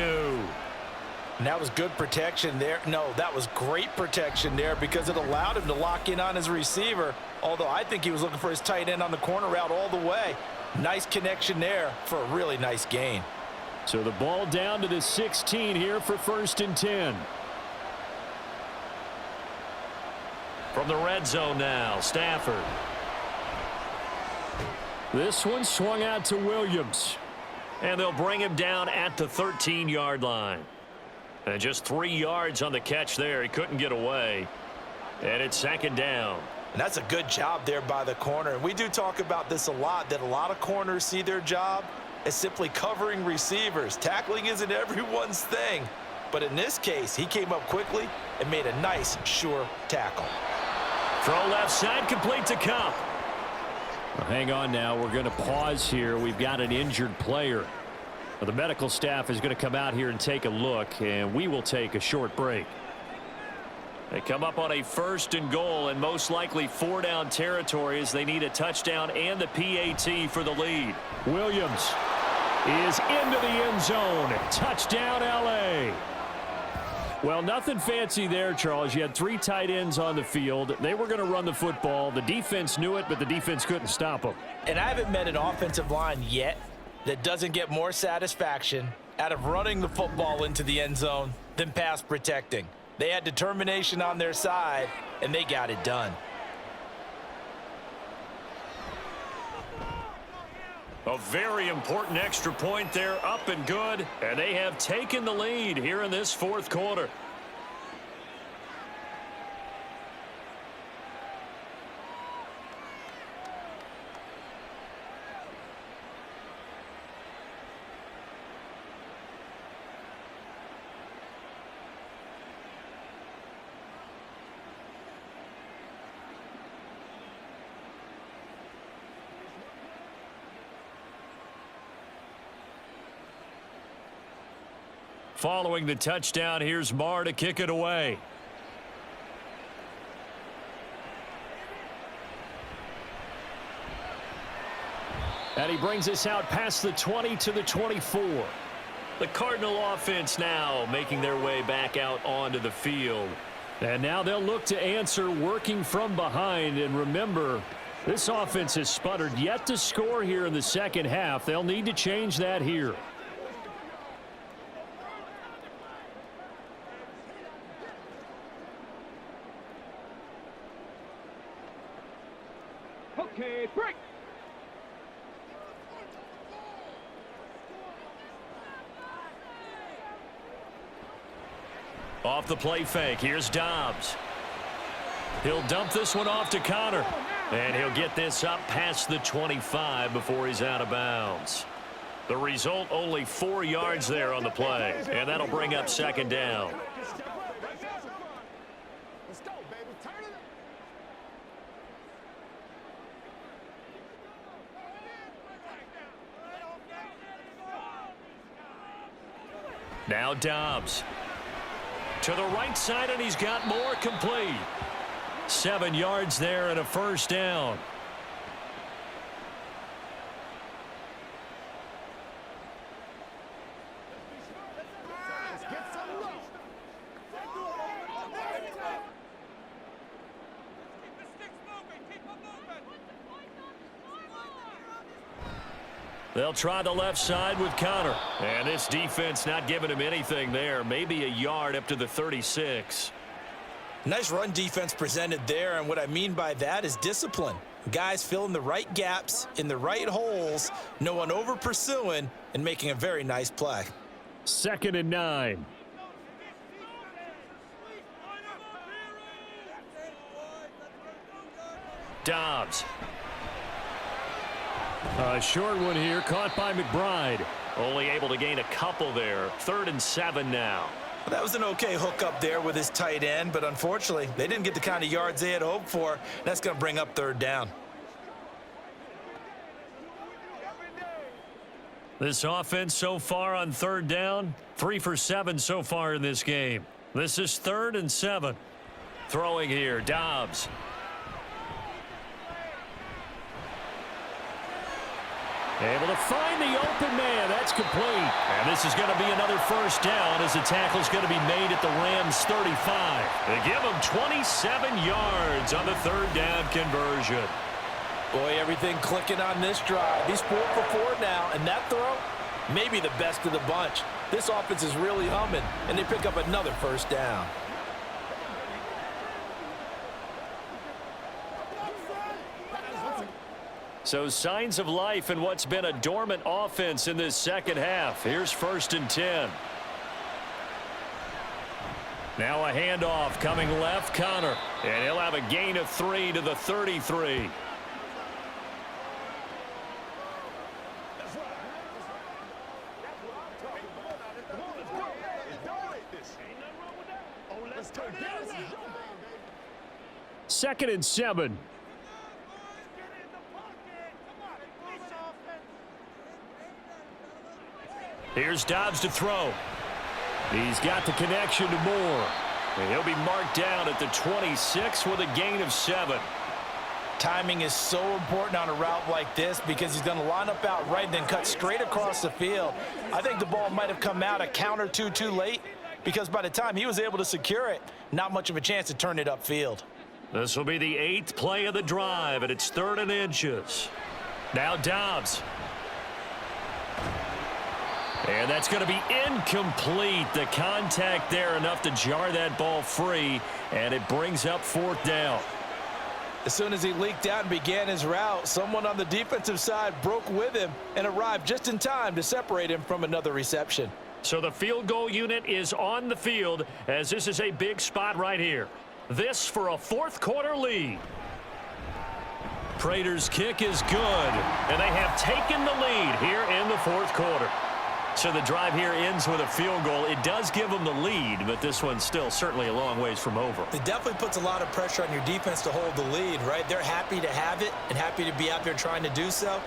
And that was good protection there. No, that was great protection there because it allowed him to lock in on his receiver, although I think he was looking for his tight end on the corner route all the way. Nice connection there for a really nice gain. So the ball down to the 16 here for 1st and 10. From the red zone now, Stafford. This one swung out to Williams. And they'll bring him down at the 13-yard line. And just 3 yards on the catch there. He couldn't get away. And it's 2nd down. And that's a good job there by the corner. And we do talk about this a lot, that a lot of corners see their job as simply covering receivers. Tackling isn't everyone's thing. But in this case, he came up quickly and made a nice, sure tackle. Throw left side, complete to Cup. Well, hang on now. We're going to pause here. We've got an injured player. Well, the medical staff is going to come out here and take a look, and we will take a short break. They come up on a 1st and goal, and most likely 4-down territory as they need a touchdown and the PAT for the lead. Williams is into the end zone. Touchdown, L.A. Well, nothing fancy there, Charles. You had 3 tight ends on the field. They were going to run the football. The defense knew it, but the defense couldn't stop them. And I haven't met an offensive line yet that doesn't get more satisfaction out of running the football into the end zone than pass protecting. They had determination on their side, and they got it done. A very important extra point there, up and good, and they have taken the lead here in this 4th quarter. Following the touchdown, here's Marr to kick it away. And he brings us out past the 20 to the 24. The Cardinal offense now making their way back out onto the field. And now they'll look to answer working from behind. And remember, this offense has sputtered yet to score here in the second half. They'll need to change that here. Okay, break. Off the play fake, here's Dobbs. He'll dump this one off to Connor. And he'll get this up past the 25 before he's out of bounds. The result, only 4 yards there on the play. And that'll bring up second down. Let's go, baby. Turn it up. Now Dobbs. To the right side, and he's got more, complete. 7 yards there and a first down. They'll try the left side with Connor. And this defense not giving him anything there. Maybe a yard up to the 36. Nice run defense presented there, and what I mean by that is discipline. Guys filling the right gaps in the right holes, no one over pursuing, and making a very nice play. 2nd and 9. Dobbs. A short one here, caught by McBride. Only able to gain a couple there. 3rd and 7 now. That was an okay hookup there with his tight end, but unfortunately, they didn't get the kind of yards they had hoped for. That's going to bring up 3rd down. This offense so far on 3rd down, 3 for 7 so far in this game. This is 3rd and 7. Throwing here, Dobbs. Able to find the open man. That's complete. And this is going to be another first down as the tackle's going to be made at the Rams' 35. They give them 27 yards on the 3rd down conversion. Boy, everything clicking on this drive. He's 4 for 4 now, and that throw, maybe the best of the bunch. This offense is really humming, and they pick up another first down. So signs of life in what's been a dormant offense in this second half. Here's 1st and 10. Now a handoff coming left, Connor. And he'll have a gain of 3 to the 33. Second and 7. Here's Dobbs to throw. He's got the connection to Moore. And he'll be marked down at the 26 with a gain of 7. Timing is so important on a route like this because he's going to line up out right and then cut straight across the field. I think the ball might have come out a count or two too late because by the time he was able to secure it, not much of a chance to turn it upfield. This will be the 8th play of the drive, and it's 3rd and inches. Now Dobbs. And that's going to be incomplete. The contact there enough to jar that ball free, and it brings up 4th down. As soon as he leaked out and began his route, someone on the defensive side broke with him and arrived just in time to separate him from another reception. So the field goal unit is on the field as this is a big spot right here. This for a 4th quarter lead. Prater's kick is good, and they have taken the lead here in the 4th quarter. So the drive here ends with a field goal. It does give them the lead, but this one's still certainly a long ways from over. It definitely puts a lot of pressure on your defense to hold the lead, right? They're happy to have it and happy to be out there trying to do so.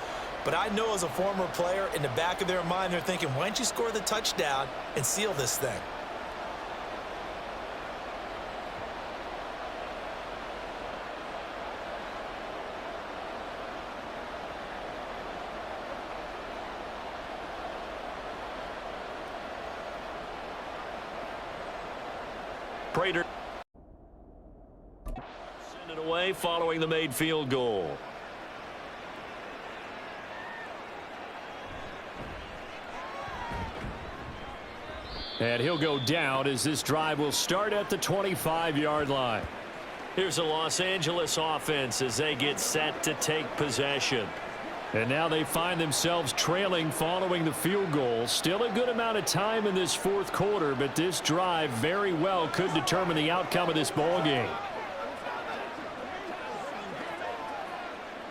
But I know as a former player, in the back of their mind, they're thinking, why don't you score the touchdown and seal this thing? Prater send it away following the made field goal. And he'll go down as this drive will start at the 25-yard line. Here's a Los Angeles offense as they get set to take possession. And now they find themselves trailing following the field goal. Still a good amount of time in this fourth quarter, but this drive very well could determine the outcome of this ball game.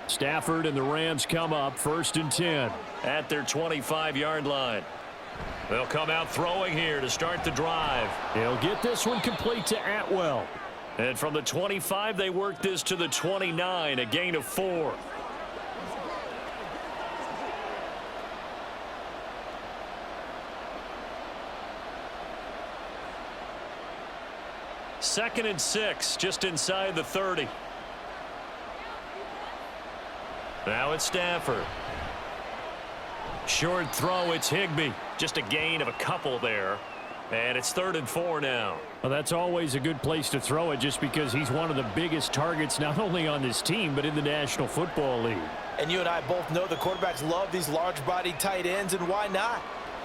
Stafford and the Rams come up 1st and 10. At their 25-yard line. They'll come out throwing here to start the drive. They'll get this one complete to Atwell. And from the 25, they work this to the 29, a gain of 4. Second and 6, just inside the 30. Now it's Stafford. Short throw, it's Higbee. Just a gain of a couple there. And it's 3rd and 4 now. Well, that's always a good place to throw it just because he's one of the biggest targets not only on this team but in the National Football League. And you and I both know the quarterbacks love these large-bodied tight ends, and why not?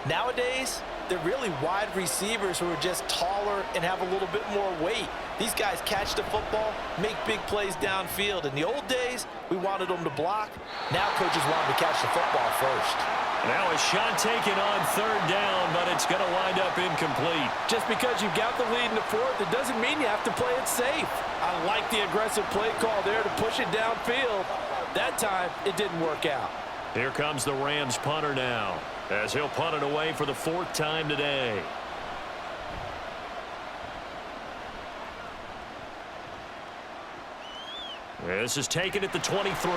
Nowadays, they're really wide receivers who are just taller and have a little bit more weight. These guys catch the football, make big plays downfield. In the old days, we wanted them to block. Now coaches want them to catch the football first. Now a shot taken on 3rd down, but it's going to wind up incomplete. Just because you've got the lead in the 4th, it doesn't mean you have to play it safe. I like the aggressive play call there to push it downfield. That time, it didn't work out. Here comes the Rams punter now, as he'll punt it away for the 4th time today. This is taken at the 23.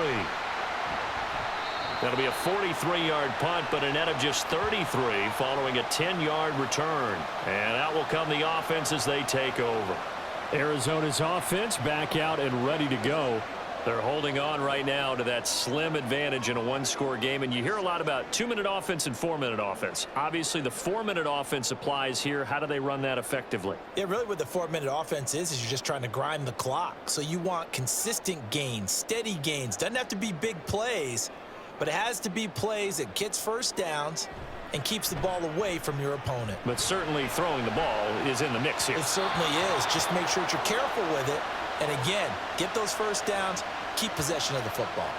That'll be a 43-yard punt, but a net of just 33 following a 10-yard return. And out will come the offense as they take over. Arizona's offense back out and ready to go. They're holding on right now to that slim advantage in a one-score game. And you hear a lot about 2-minute offense and 4-minute offense. Obviously, the 4-minute offense applies here. How do they run that effectively? Yeah, really what the 4-minute offense is you're just trying to grind the clock. So you want consistent gains, steady gains. Doesn't have to be big plays, but it has to be plays that gets first downs and keeps the ball away from your opponent. But certainly throwing the ball is in the mix here. It certainly is. Just make sure that you're careful with it. And again, get those first downs, keep possession of the football.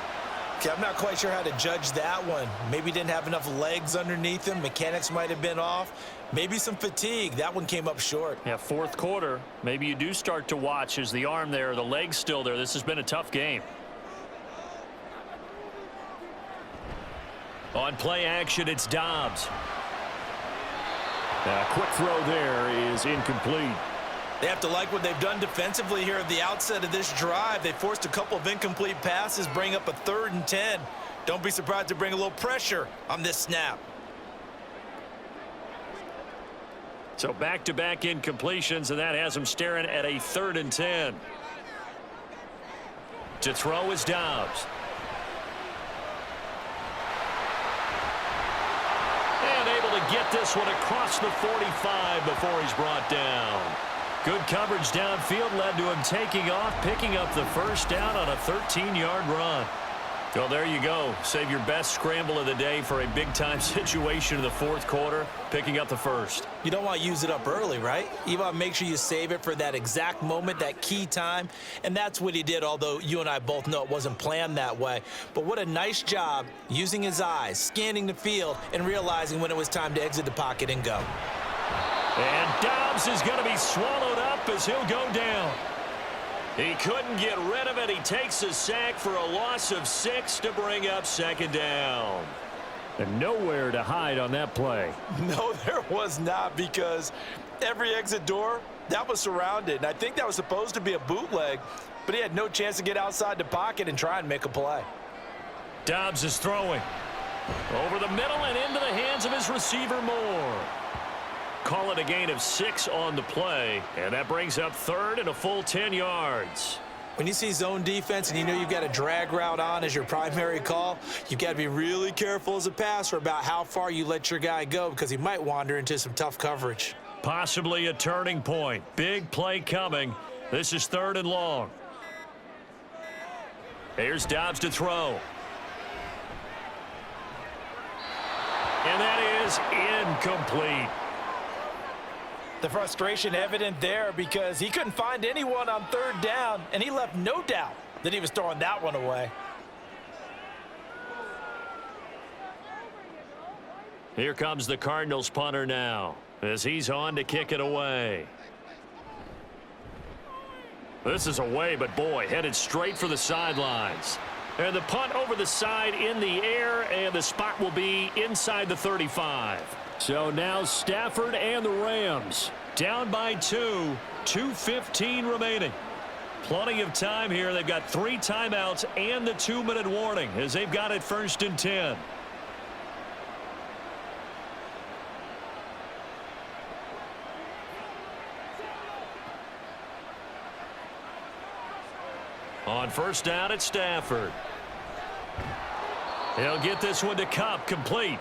Okay, I'm not quite sure how to judge that one. Maybe didn't have enough legs underneath him. Mechanics might have been off. Maybe some fatigue. That one came up short. Yeah, 4th quarter. Maybe you do start to watch. Is the arm there, the leg's still there? This has been a tough game. On play action, it's Dobbs. A quick throw there is incomplete. They have to like what they've done defensively here at the outset of this drive. They forced a couple of incomplete passes, bring up a 3rd and 10. Don't be surprised to bring a little pressure on this snap. So back-to-back incompletions, and that has them staring at a 3rd and 10. To throw is Dobbs. And able to get this one across the 45 before he's brought down. Good coverage downfield led to him taking off, picking up the first down on a 13-yard run. Well, there you go. Save your best scramble of the day for a big-time situation in the 4th quarter, picking up the first. You don't want to use it up early, right? You want to make sure you save it for that exact moment, that key time. And that's what he did, although you and I both know it wasn't planned that way. But what a nice job using his eyes, scanning the field, and realizing when it was time to exit the pocket and go. And Dobbs is going to be swallowed up as he'll go down. He couldn't get rid of it. He takes a sack for a loss of 6 to bring up 2nd down. And nowhere to hide on that play. No, there was not, because every exit door, that was surrounded. And I think that was supposed to be a bootleg, but he had no chance to get outside the pocket and try and make a play. Dobbs is throwing. Over the middle and into the hands of his receiver Moore. Call it a gain of 6 on the play, and that brings up 3rd and a full 10 yards. When you see zone defense and you know you've got a drag route on as your primary call, you've got to be really careful as a passer about how far you let your guy go, because he might wander into some tough coverage. Possibly a turning point. Big play coming. This is 3rd and long. Here's Dobbs to throw. And that is incomplete. The frustration evident there because he couldn't find anyone on third down, and he left no doubt that he was throwing that one away. Here comes the Cardinals punter now as he's on to kick it away. This is away, but boy, headed straight for the sidelines. And the punt over the side in the air, and the spot will be inside the 35. So now Stafford and the Rams down by 2, 2:15 remaining. Plenty of time here. They've got 3 timeouts and the 2-minute warning as they've got it 1st and 10. On 1st down, it's Stafford. He'll get this one to Kupp, complete.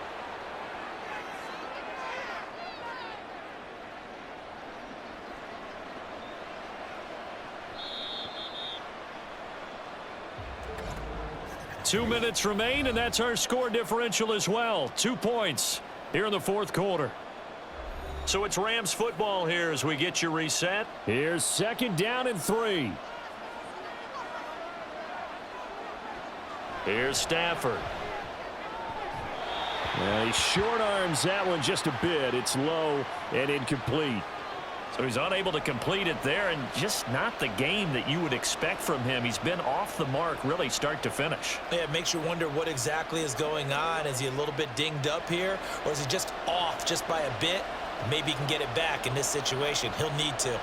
Two minutes remain, and that's our score differential as well. 2 points here in the 4th quarter. So it's Rams football here as we get you reset. Here's 2nd down and 3. Here's Stafford. He short arms that one just a bit. It's low and incomplete. So he's unable to complete it there, and just not the game that you would expect from him. He's been off the mark really start to finish. Yeah, it makes you wonder what exactly is going on. Is he a little bit dinged up here, or is he just off just by a bit? Maybe he can get it back in this situation. He'll need to.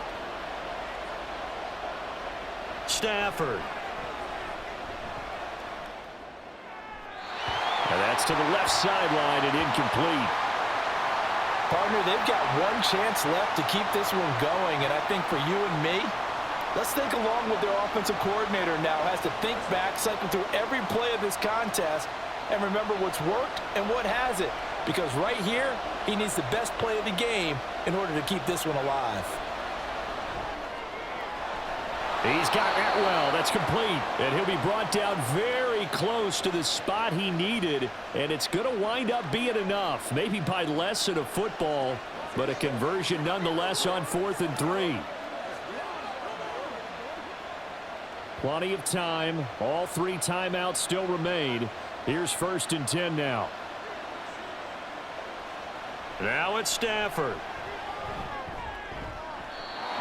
Stafford. And that's to the left sideline and incomplete. Partner, they've got one chance left to keep this one going, and I think for you and me, let's think along with their offensive coordinator now. Has to think back, cycle through every play of this contest, and remember what's worked and what hasn't. Because right here, he needs the best play of the game in order to keep this one alive. He's got Atwell. That's complete. And he'll be brought down very close to the spot he needed. And it's going to wind up being enough. Maybe by less than a football, but a conversion nonetheless on 4th and 3. Plenty of time. All 3 timeouts still remain. Here's 1st and 10 now. Now it's Stafford.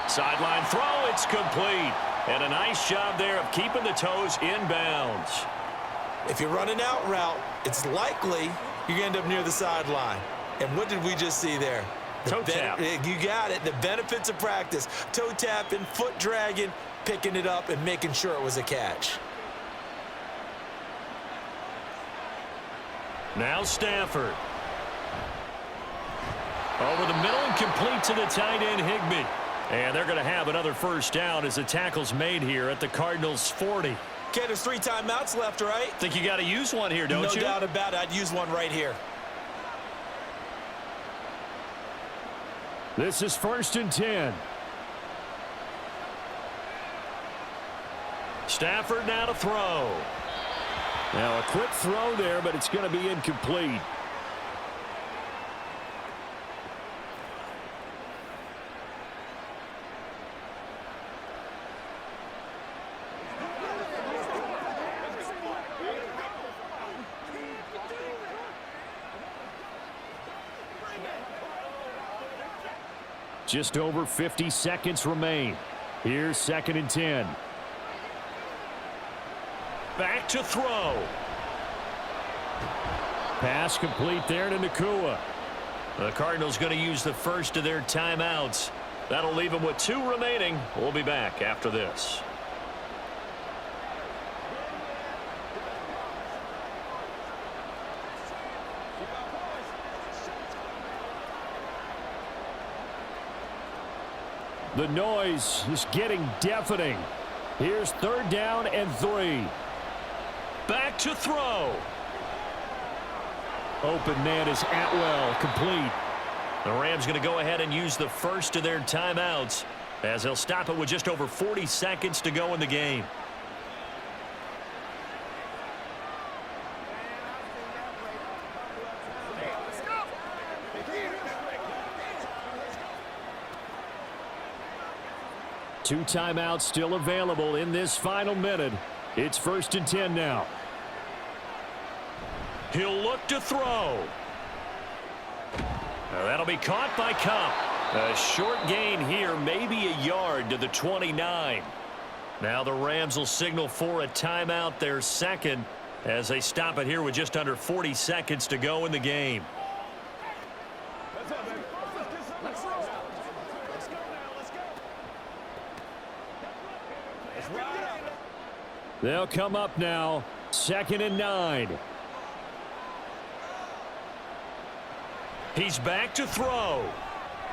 Sideline throw, it's complete. And a nice job there of keeping the toes inbounds. If you're running out route, it's likely you end up near the sideline. And what did we just see there? Toe tap. You got it. The benefits of practice. Toe tapping, foot dragging, picking it up, and making sure it was a catch. Now Stafford. Over the middle and complete to the tight end, Higbee. And they're going to have another 1st down as the tackle's made here at the Cardinals' 40. Okay, there's 3 timeouts left, right? Think you got to use one here, don't you? No doubt about it. I'd use one right here. This is 1st and 10. Stafford now to throw. Now a quick throw there, but it's going to be incomplete. Just over 50 seconds remain. Here's 2nd and 10. Back to throw. Pass complete there to Nakua. The Cardinals going to use the first of their timeouts. That'll leave them with 2 remaining. We'll be back after this. The noise is getting deafening. Here's 3rd down and 3. Back to throw. Open man is Atwell, complete. The Rams going to go ahead and use the first of their timeouts as they'll stop it with just over 40 seconds to go in the game. 2 timeouts still available in this final minute. It's 1st and 10 now. He'll look to throw. That'll be caught by Cup. A short gain here, maybe a yard to the 29. Now the Rams will signal for a timeout, their second, as they stop it here with just under 40 seconds to go in the game. They'll come up now, 2nd and 9. He's back to throw.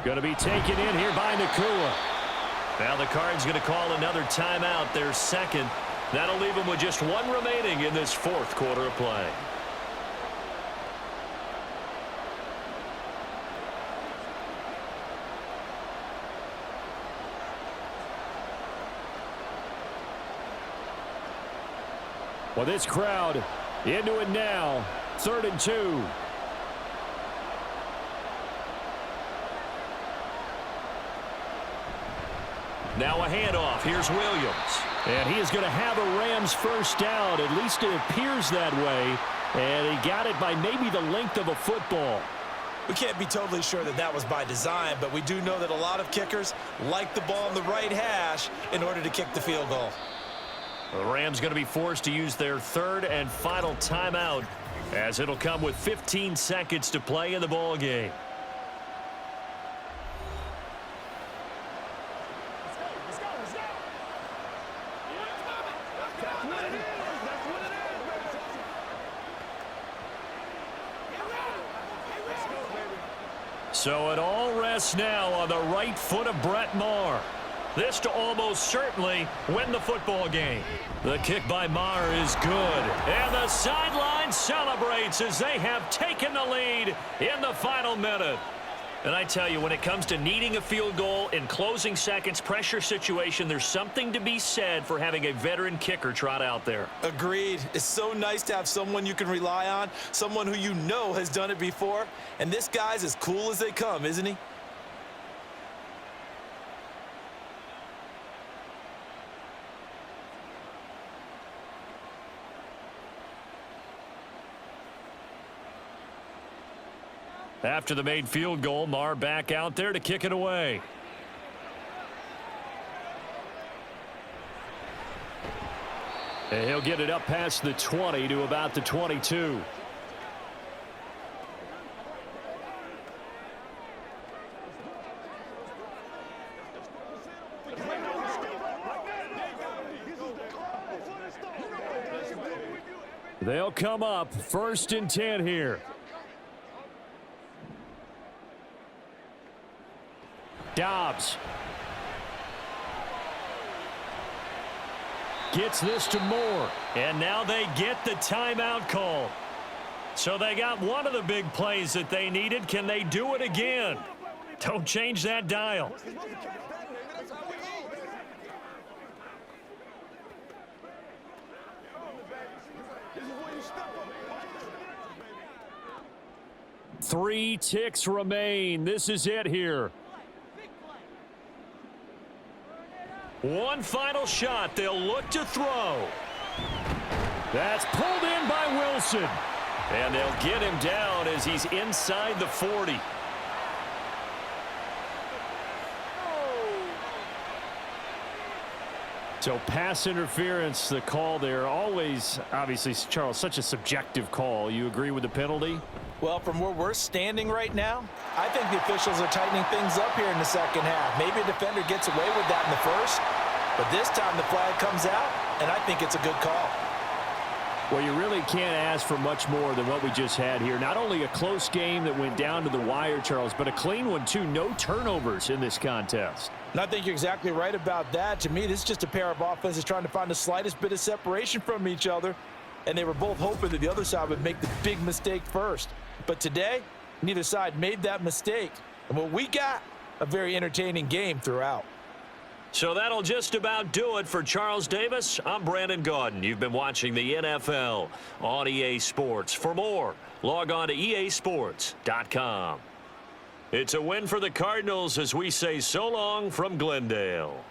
Going to be taken in here by Nakua. Now the Cards going to call another timeout, their second. That'll leave them with just 1 remaining in this 4th quarter of play. Well, this crowd into it now. 3rd and 2. Now a handoff. Here's Williams. And he is going to have a Rams first down. At least it appears that way. And he got it by maybe the length of a football. We can't be totally sure that that was by design, but we do know that a lot of kickers like the ball on the right hash in order to kick the field goal. The Rams going to be forced to use their 3rd and final timeout, as it'll come with 15 seconds to play in the ball game. So it all rests now on the right foot of Brett Maher. This to almost certainly win the football game. The kick by Maher is good. And the sideline celebrates as they have taken the lead in the final minute. And I tell you, when it comes to needing a field goal in closing seconds, pressure situation, there's something to be said for having a veteran kicker trot out there. Agreed. It's so nice to have someone you can rely on, someone who you know has done it before. And this guy's as cool as they come, isn't he? After the made field goal, Maher back out there to kick it away. And he'll get it up past the 20 to about the 22. They'll come up 1st and 10 here. Dobbs gets this to Moore, and now they get the timeout call. So they got one of the big plays that they needed. Can they do it again? Don't change that dial. Three ticks remain. This is it here. One final shot. They'll look to throw. That's pulled in by Wilson. And they'll get him down as he's inside the 40. So pass interference, the call there. Always, obviously, Charles, such a subjective call. You agree with the penalty? Well, from where we're standing right now, I think the officials are tightening things up here in the second half. Maybe a defender gets away with that in the first, but this time the flag comes out, and I think it's a good call. Well, you really can't ask for much more than what we just had here. Not only a close game that went down to the wire, Charles, but a clean one, too. No turnovers in this contest. And I think you're exactly right about that. To me, this is just a pair of offenses trying to find the slightest bit of separation from each other, and they were both hoping that the other side would make the big mistake first. But today, neither side made that mistake. And what we got, a very entertaining game throughout. So that'll just about do it for Charles Davis. I'm Brandon Gaudin. You've been watching the NFL on EA Sports. For more, log on to easports.com. It's a win for the Cardinals as we say so long from Glendale.